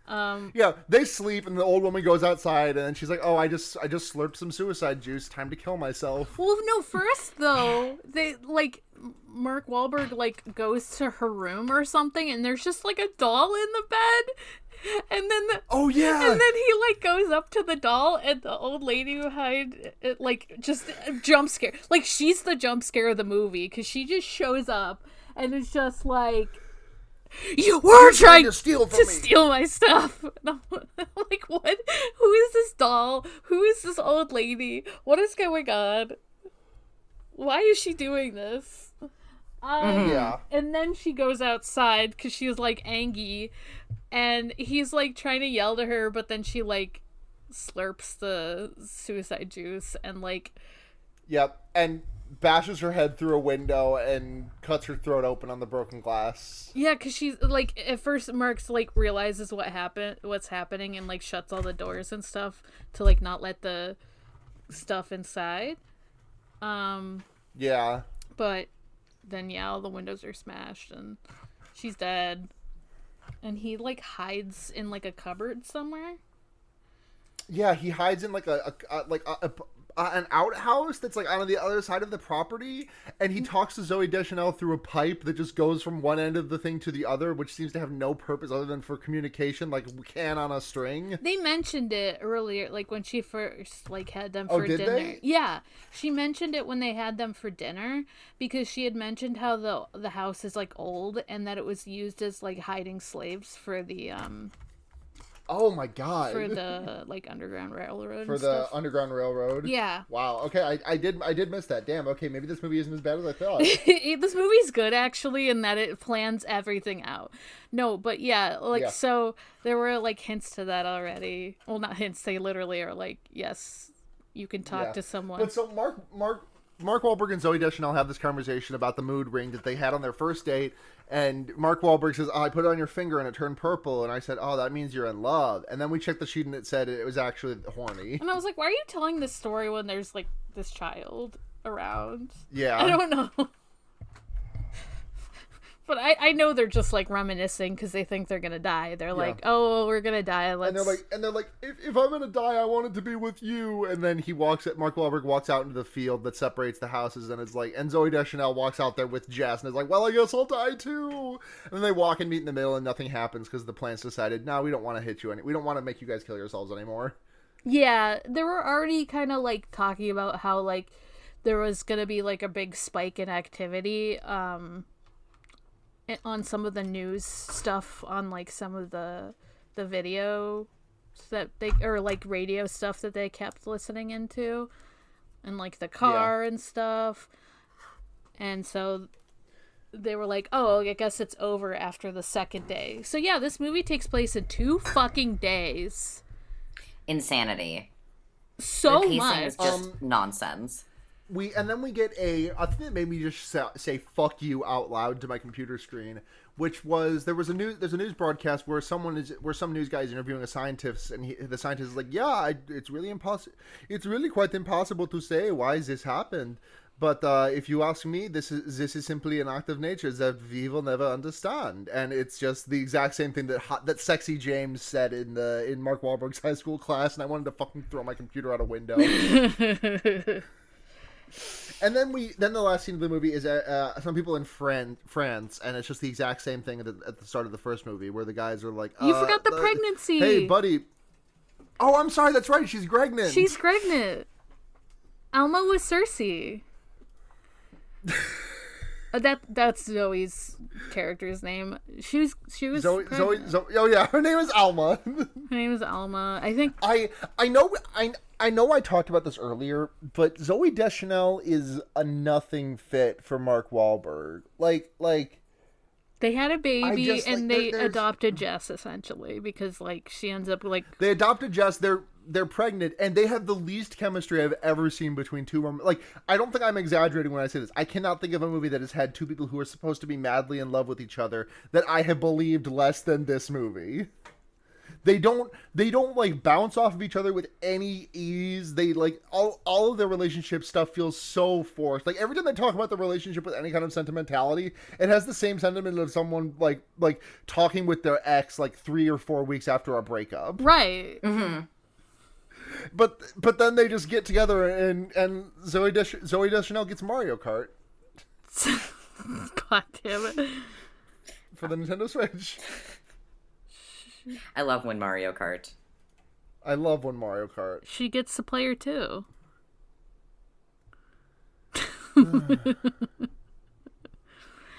Yeah, they sleep, and the old woman goes outside, and then she's like, "Oh, I just slurped some suicide juice. Time to kill myself." Well, no, first though, they like Mark Wahlberg like goes to her room or something, and there's just like a doll in the bed, and then oh yeah, and then he like goes up to the doll, and the old lady behind it like just jump scare, like she's the jump scare of the movie because she just shows up and it's just like. You were trying to steal my stuff. And I'm like, what? Who is this doll? Who is this old lady? What is going on? Why is she doing this? Yeah. And then she goes outside because she was like angry, and he's like trying to yell to her, but then she like slurps the suicide juice and like. Yep, and bashes her head through a window and cuts her throat open on the broken glass. Yeah, because she's like at first Mark's like realizes what's happening and like shuts all the doors and stuff to like not let the stuff inside. Yeah. But then all the windows are smashed and she's dead. And he like hides in like a cupboard somewhere. Yeah, he hides in like an outhouse that's like on the other side of the property, and he talks to Zooey Deschanel through a pipe that just goes from one end of the thing to the other, which seems to have no purpose other than for communication, like we can on a string. They mentioned it earlier, like when she first like had them for did dinner. they? Yeah, she mentioned it when they had them for dinner because she had mentioned how the house is like old and that it was used as like hiding slaves for the Oh my god. for the like Underground Railroad. For and the stuff. Underground Railroad. Yeah. Wow. Okay, I did miss that. Damn. Okay, maybe this movie isn't as bad as I thought. This movie's good actually in that it plans everything out. No, but yeah, like Yeah. So there were like hints to that already. Well, not hints. They literally are like, yes, you can talk to someone. But so Mark Wahlberg and Zooey Deschanel have this conversation about the mood ring that they had on their first date, and Mark Wahlberg says, "Oh, I put it on your finger and it turned purple," and I said, "Oh, that means you're in love." And then we checked the sheet and it said it was actually horny. And I was like, why are you telling this story when there's like this child around? Yeah. I don't know. But I know they're just like reminiscing because they think they're gonna die. They're like, "Oh, we're gonna die." And they're like, if I'm gonna die, I want it to be with you. And then Mark Wahlberg walks out into the field that separates the houses, and it's like, and Zooey Deschanel walks out there with Jess, and is like, well, I guess I'll die too. And then they walk and meet in the middle, and nothing happens because the plants decided, no, we don't want to hit you we don't want to make you guys kill yourselves anymore. Yeah, they were already kind of like talking about how like there was gonna be like a big spike in activity on some of the news stuff on like some of the video that they or like radio stuff that they kept listening into and like the car and stuff. And so they were like, oh, I guess it's over after the second day. So yeah, this movie takes place in 2 fucking days. Insanity. So the pacing much. is just nonsense. And then we get I think it made me just say "fuck you" out loud to my computer screen, which was there's a news broadcast where some news guy is interviewing a scientist, and the scientist is like, yeah, it's really quite impossible to say why this happened, but if you ask me, this is simply an act of nature that we will never understand. And it's just the exact same thing that Sexy James said in Mark Wahlberg's high school class, and I wanted to fucking throw my computer out a window. And then the last scene of the movie is some people in France, and it's just the exact same thing at the start of the first movie, where the guys are like, you forgot the pregnancy. Hey, buddy. Oh, I'm sorry. That's right. She's pregnant. She's pregnant. Alma was Cersei. That's Zoe's character's name. She was Zoe. Oh yeah, her name is Alma. Her name is Alma. I think I know I talked about this earlier, but Zoe Deschanel is a nothing fit for Mark Wahlberg. Like they had a baby and they adopted Jess essentially because like she ends up like they adopted Jess. They're pregnant, and they have the least chemistry I've ever seen between two women. Like, I don't think I'm exaggerating when I say this. I cannot think of a movie that has had two people who are supposed to be madly in love with each other that I have believed less than this movie. They don't like bounce off of each other with any ease. They like all of their relationship stuff feels so forced. Like every time they talk about the relationship with any kind of sentimentality, it has the same sentiment of someone like talking with their ex like 3 or 4 weeks after a breakup. Right. Mm-hmm. But then they just get together and Zoe Deschanel gets Mario Kart. God damn it. For the Nintendo Switch. I love when Mario Kart. I love when Mario Kart. She gets to play her too.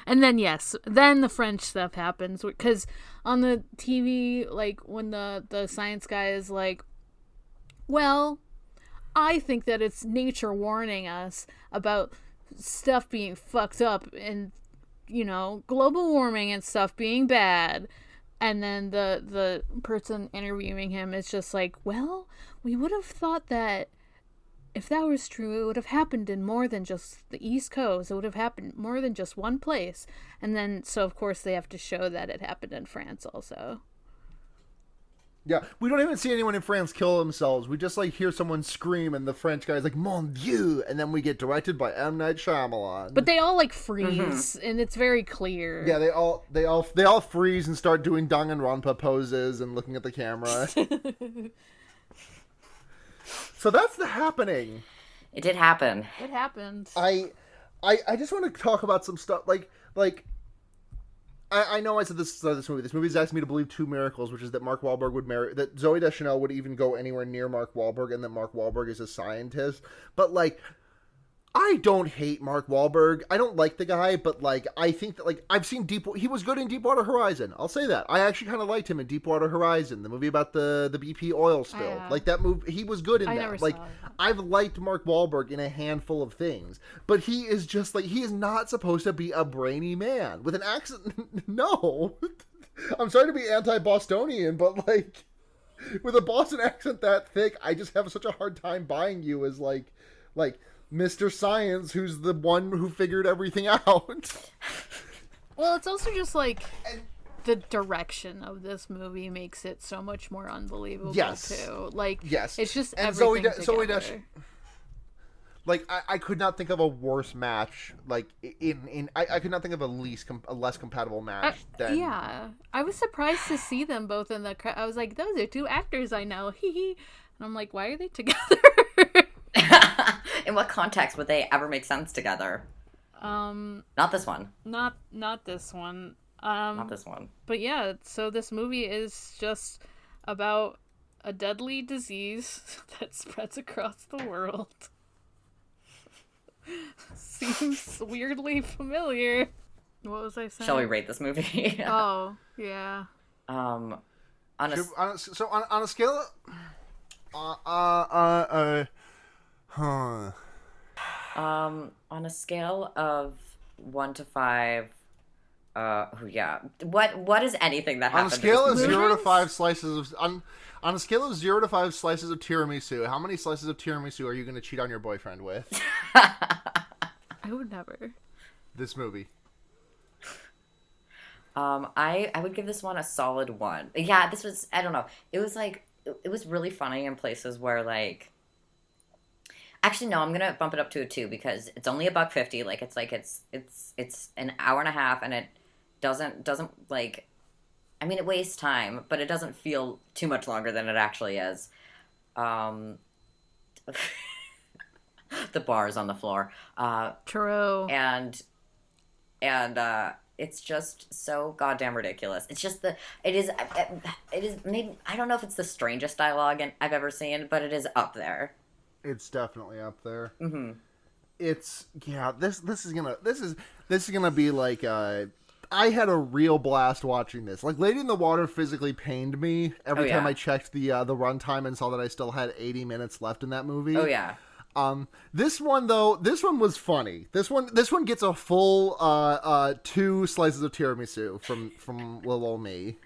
And then then the French stuff happens because on the TV, like when the science guy is like, well, I think that it's nature warning us about stuff being fucked up and, you know, global warming and stuff being bad. And then the person interviewing him is just like, well, we would have thought that if that was true, it would have happened in more than just the East Coast. It would have happened more than just one place. And then, so of course they have to show that it happened in France also. Yeah, we don't even see anyone in France kill themselves. We just like hear someone scream, and the French guy's like "Mon Dieu," and then we get directed by M. Night Shyamalan. But they all like freeze, and it's very clear. Yeah, they all freeze and start doing Danganronpa poses and looking at the camera. So that's the happening. It did happen. It happened. I just want to talk about some stuff like. I know I said this movie. This movie's asking me to believe 2 miracles, which is that Mark Wahlberg would marry, that Zoe Deschanel would even go anywhere near Mark Wahlberg, and that Mark Wahlberg is a scientist. But like, I don't hate Mark Wahlberg. I don't like the guy, but like, I think that like I've seen he was good in Deepwater Horizon. I'll say that. I actually kind of liked him in Deepwater Horizon, the movie about the BP oil spill. Like that movie, he was good in that. Like, I've liked Mark Wahlberg in a handful of things, but he is just like, he is not supposed to be a brainy man with an accent. No, I'm sorry to be anti-Bostonian, but like, with a Boston accent that thick, I just have such a hard time buying you as like Mr. Science, who's the one who figured everything out. Well, it's also just like the direction of this movie makes it so much more unbelievable too. Like, it's just and everything together. Like, I could not think of a worse match. Like, I could not think of a less compatible match than. Yeah, I was surprised to see them both in the. I was like, those are 2 actors I know. Hee hee. And I'm like, why are they together? In what context would they ever make sense together? Not this one. Not this one. Not this one. But yeah, so this movie is just about a deadly disease that spreads across the world. Seems weirdly familiar. What was I saying? Shall we rate this movie? Oh, yeah. On a scale on a scale of 1 to 5, what is anything that happens? On a scale of 0 to 5 slices of on a scale of 0 to 5 slices of tiramisu, how many slices of tiramisu are you going to cheat on your boyfriend with? I would never. This movie. I would give this one a solid 1. Yeah, this was, I don't know. It was like, it was really funny in places where like, actually no, I'm gonna bump it up to a 2 because it's only $1.50. Like it's an hour and a half, and it doesn't like, I mean, it wastes time, but it doesn't feel too much longer than it actually is. The bars on the floor. True. And it's just so goddamn ridiculous. It's just it is maybe, I don't know if it's the strangest dialogue I've ever seen, but it is up there. It's definitely up there. Mm-hmm. It's, yeah, this is gonna be like, I had a real blast watching this. Like, Lady in the Water physically pained me every time I checked the runtime and saw that I still had 80 minutes left in that movie. Oh yeah. This one was funny. This one gets a full 2 slices of tiramisu from little old me.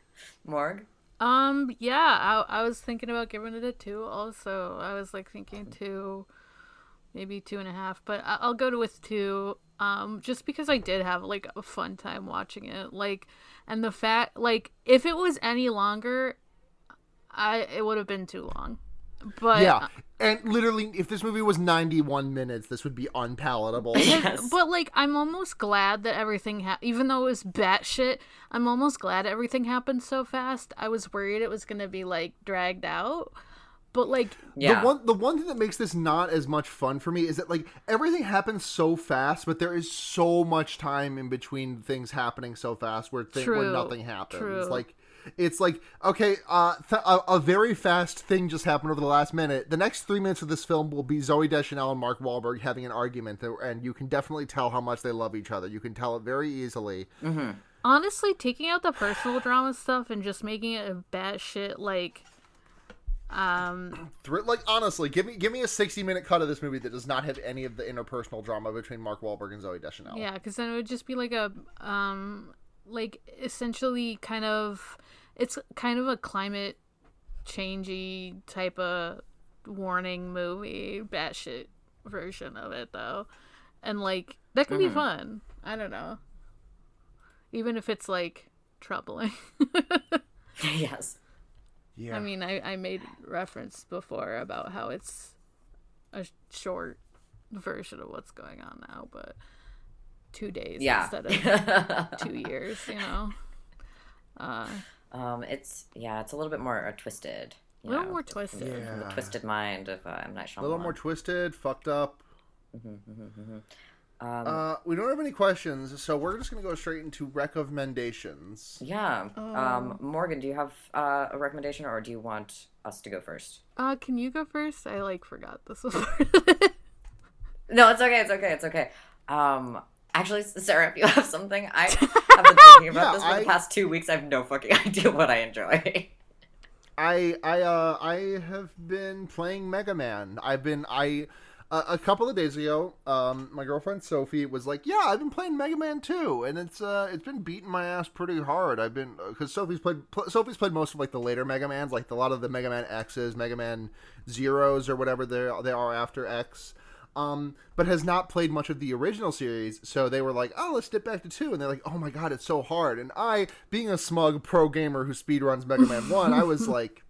Morg? Yeah, I was thinking about giving it a 2 also. I was like thinking 2, maybe 2.5, but I'll go with 2. Just because I did have like a fun time watching it. Like, and the fact, like, if it was any longer, it would have been too long. But yeah, and literally, if this movie was 91 minutes, this would be unpalatable. Yes. But like, I'm almost glad that everything even though it was batshit, I'm almost glad everything happened so fast. I was worried it was gonna be like dragged out. But like, yeah. the one thing that makes this not as much fun for me is that like everything happens so fast, but there is so much time in between things happening so fast where nothing happens. True. Like, it's like, okay, a very fast thing just happened over the last minute. The next 3 minutes of this film will be Zooey Deschanel and Mark Wahlberg having an argument, and you can definitely tell how much they love each other. You can tell it very easily. Mm-hmm. Honestly, taking out the personal drama stuff and just making it a batshit like. Like, honestly, give me a 60-minute cut of this movie that does not have any of the interpersonal drama between Mark Wahlberg and Zooey Deschanel. Yeah, because then it would just be like a like essentially it's kind of a climate changey type of warning movie, batshit version of it though, and like that can be fun. I don't know, even if it's like troubling. Yes. Yeah. I mean, I made reference before about how it's a short version of what's going on now, but 2 days instead of 2 years, you know. It's a little bit more twisted. A little more twisted. From the twisted mind of M. Night Shyamalan. A little more twisted, fucked up. We don't have any questions, so we're just going to go straight into recommendations. Yeah. Morgan, do you have a recommendation, or do you want us to go first? Can you go first? I forgot this was No, it's okay. Actually, Sarah, if you have something, I have been thinking about this for the past 2 weeks. I have no fucking idea what I enjoy. I have been playing Megaman. A couple of days ago, my girlfriend Sophie was like, "Yeah, I've been playing Megaman too, and it's been beating my ass pretty hard. I've been because Sophie's played most of like the later Megamans, like a lot of the Megaman X's, Megaman Zeros or whatever they are after X, but has not played much of the original series. So they were like, "Oh, let's dip back to 2," and they're like, "Oh my god, it's so hard." And I, being a smug pro gamer who speedruns Megaman 1, I was like,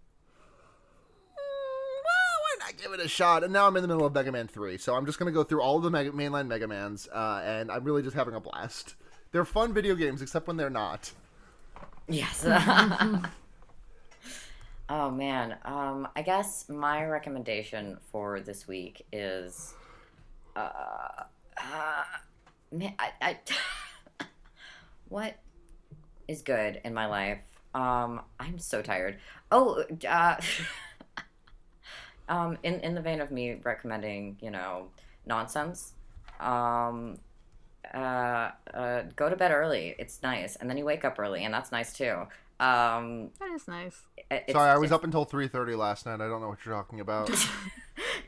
give it a shot, and now I'm in the middle of Mega Man 3, so I'm just going to go through all of the mainline Mega Mans, and I'm really just having a blast. They're fun video games, except when they're not. Yes. Oh, man. I guess my recommendation for this week is, man, what is good in my life? I'm so tired. In the vein of me recommending, nonsense, um, go to bed early. It's nice, and then you wake up early, and that's nice too. That is nice. Sorry, I was up until 3:30 last night. I don't know what you're talking about.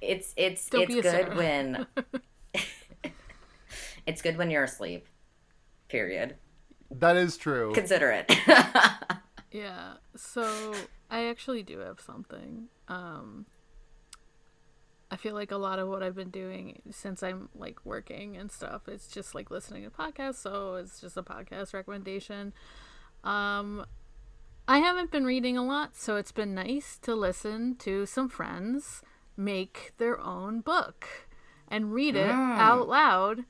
It's Don't be a good Sarah. when it's good when you're asleep. Period. That is true. Consider it. Yeah. So I actually do have something. I feel like a lot of what I've been doing since I'm like working and stuff, it's just like listening to podcasts, so it's just a podcast recommendation. I haven't been reading a lot, so it's been nice to listen to some friends make their own book and read it out loud.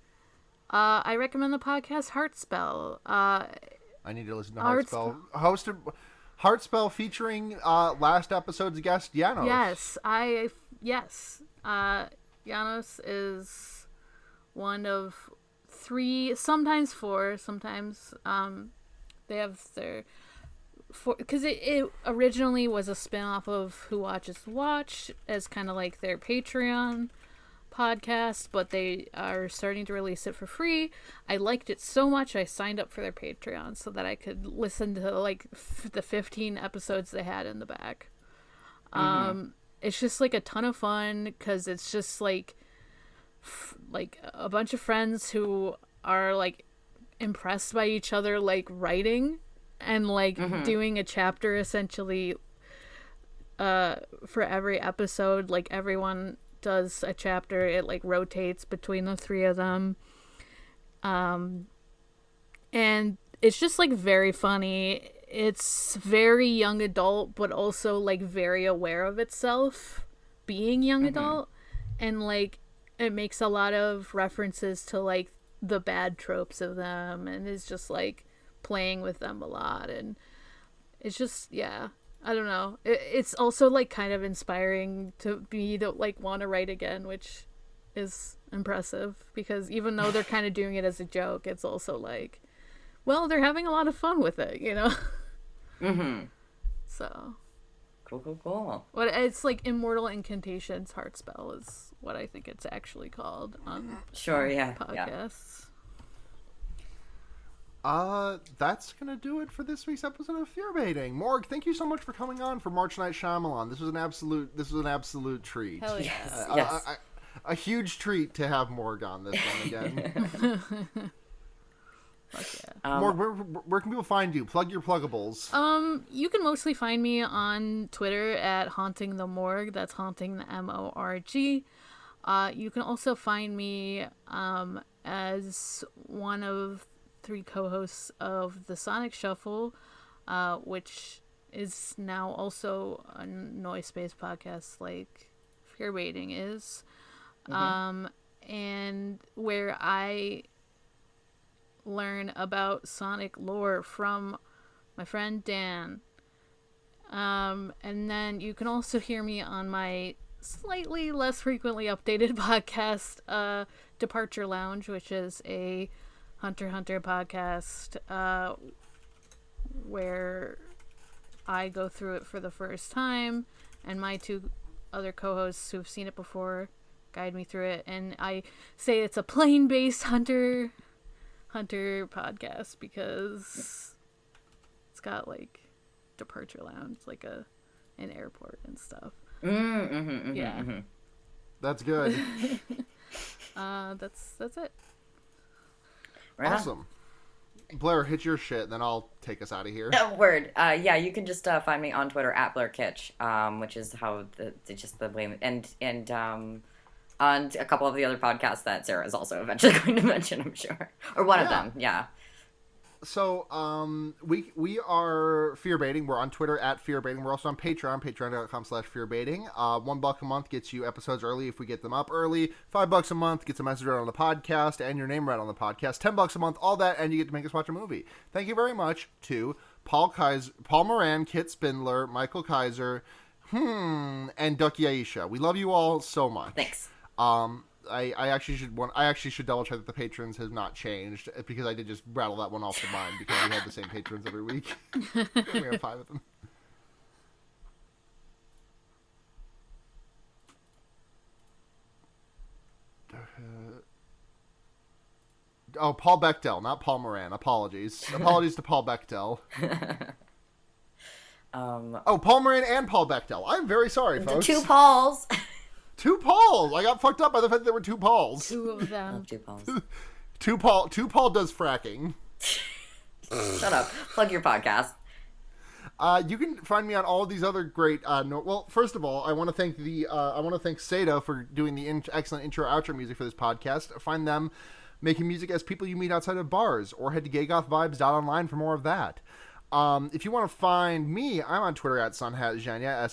I recommend the podcast Heartspell. I need to listen to Heartspell. Hosted Heartspell featuring last episode's guest Janos. Yes. Janos is one of 3, sometimes 4. Sometimes they have their 4, because it originally was a spin-off of Who Watches the Watch as kind of like their Patreon podcast, but they are starting to release it for free. I liked it so much I signed up for their Patreon so that I could listen to like the 15 episodes they had in the back. It's just like a ton of fun because it's just like a bunch of friends who are like impressed by each other, like writing and like doing a chapter essentially for every episode. Like everyone does a chapter, it like rotates between the 3 of them, and it's just like very funny. It's very young adult, but also like very aware of itself being young adult, and like it makes a lot of references to like the bad tropes of them, and is just like playing with them a lot, and it's just, yeah, I don't know. It's also like kind of inspiring to me to like want to write again, which is impressive because even though they're kind of doing it as a joke, it's also like, well, they're having a lot of fun with it, you know? So. Cool. What it's like Immortal Incantations Heartspell is what I think it's actually called on podcasts. That's gonna do it for this week's episode of Fear Baiting. Morg, thank you so much for coming on for March Night Shyamalan. This was an absolute treat. Hell yes. Yes. A huge treat to have Morg on this one again. Fuck yeah. Morg, where can people find you? Plug your pluggables. You can mostly find me on Twitter at Haunting the Morg. That's Haunting the MORG. You can also find me as one of 3 co-hosts of the Sonic Shuffle, which is now also a noise-based podcast like Fear Baiting is, and where I learn about Sonic lore from my friend Dan. And then you can also hear me on my slightly less frequently updated podcast, Departure Lounge, which is a Hunter x Hunter podcast where I go through it for the first time, and my 2 other co-hosts who've seen it before guide me through it, and I say it's a plane-based Hunter podcast because it's got like Departure Lounge, like an airport and stuff. That's good. That's it. Right awesome. Blair, hit your shit, then I'll take us out of here. Word. Yeah, you can just find me on Twitter at Blair Kitsch, which is how the way, and on a couple of the other podcasts that Sarah is also eventually going to mention, I'm sure, or one of them. Yeah. So, we are Fear Baiting. We're on Twitter at Fear Baiting. We're also on Patreon, patreon.com/fearbaiting. $1 a month gets you episodes early if we get them up early. $5 a month gets a message read on the podcast and your name read on the podcast. $10 a month, all that, and you get to make us watch a movie. Thank you very much to Paul Moran, Kit Spindler, Michael Kaiser, and Ducky Aisha. We love you all so much. Thanks. I actually should double check that the patrons have not changed, because I did just rattle that one off the mind because we have the same patrons every week. We have 5 of them. Oh, Paul Bechdel, not Paul Moran. Apologies to Paul Bechdel. Paul Moran and Paul Bechdel. I'm very sorry, folks. Two Pauls. Two Pauls. I got fucked up by the fact that there were two Pauls. Two of them. Two Pauls. Two Paul does fracking. Shut up. Plug your podcast. You can find me on all of these other great. Well, first of all, I want to thank Seda for doing the excellent intro outro music for this podcast. Find them making music as people you meet outside of bars, or head to gaygothvibes.online for more of that. If you want to find me, I'm on Twitter at Sunhatzhenya,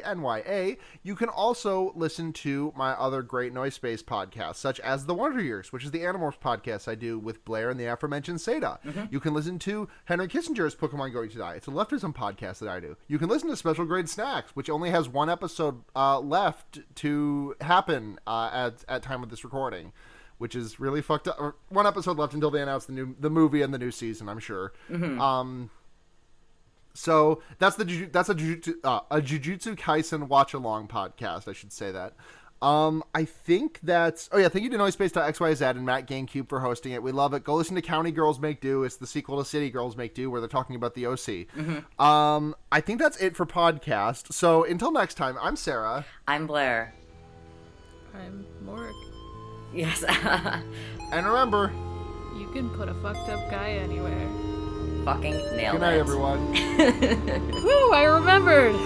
SUNHATZHENYA. You can also listen to my other great noise space podcasts, such as The Wonder Years, which is the Animorphs podcast I do with Blair and the aforementioned Seda. Mm-hmm. You can listen to Henry Kissinger's Pokemon Going to Die. It's a leftism podcast that I do. You can listen to Special Grade Snacks, which only has one episode left to happen at time of this recording, which is really fucked up. One episode left until they announce the movie and the new season, I'm sure. Mm-hmm. So that's a Jujutsu Kaisen watch along podcast. I should say that. I think that's. Oh yeah, thank you to Noisepace.xyz and Matt GameCube for hosting it. We love it. Go listen to County Girls Make Do. It's the sequel to City Girls Make Do, where they're talking about the OC. Mm-hmm. I think that's it for podcast. So until next time, I'm Sarah. I'm Blair. I'm Morg. Yes. And remember, you can put a fucked up guy anywhere. Fucking nailed it. Good night, everyone. Woo, I remembered.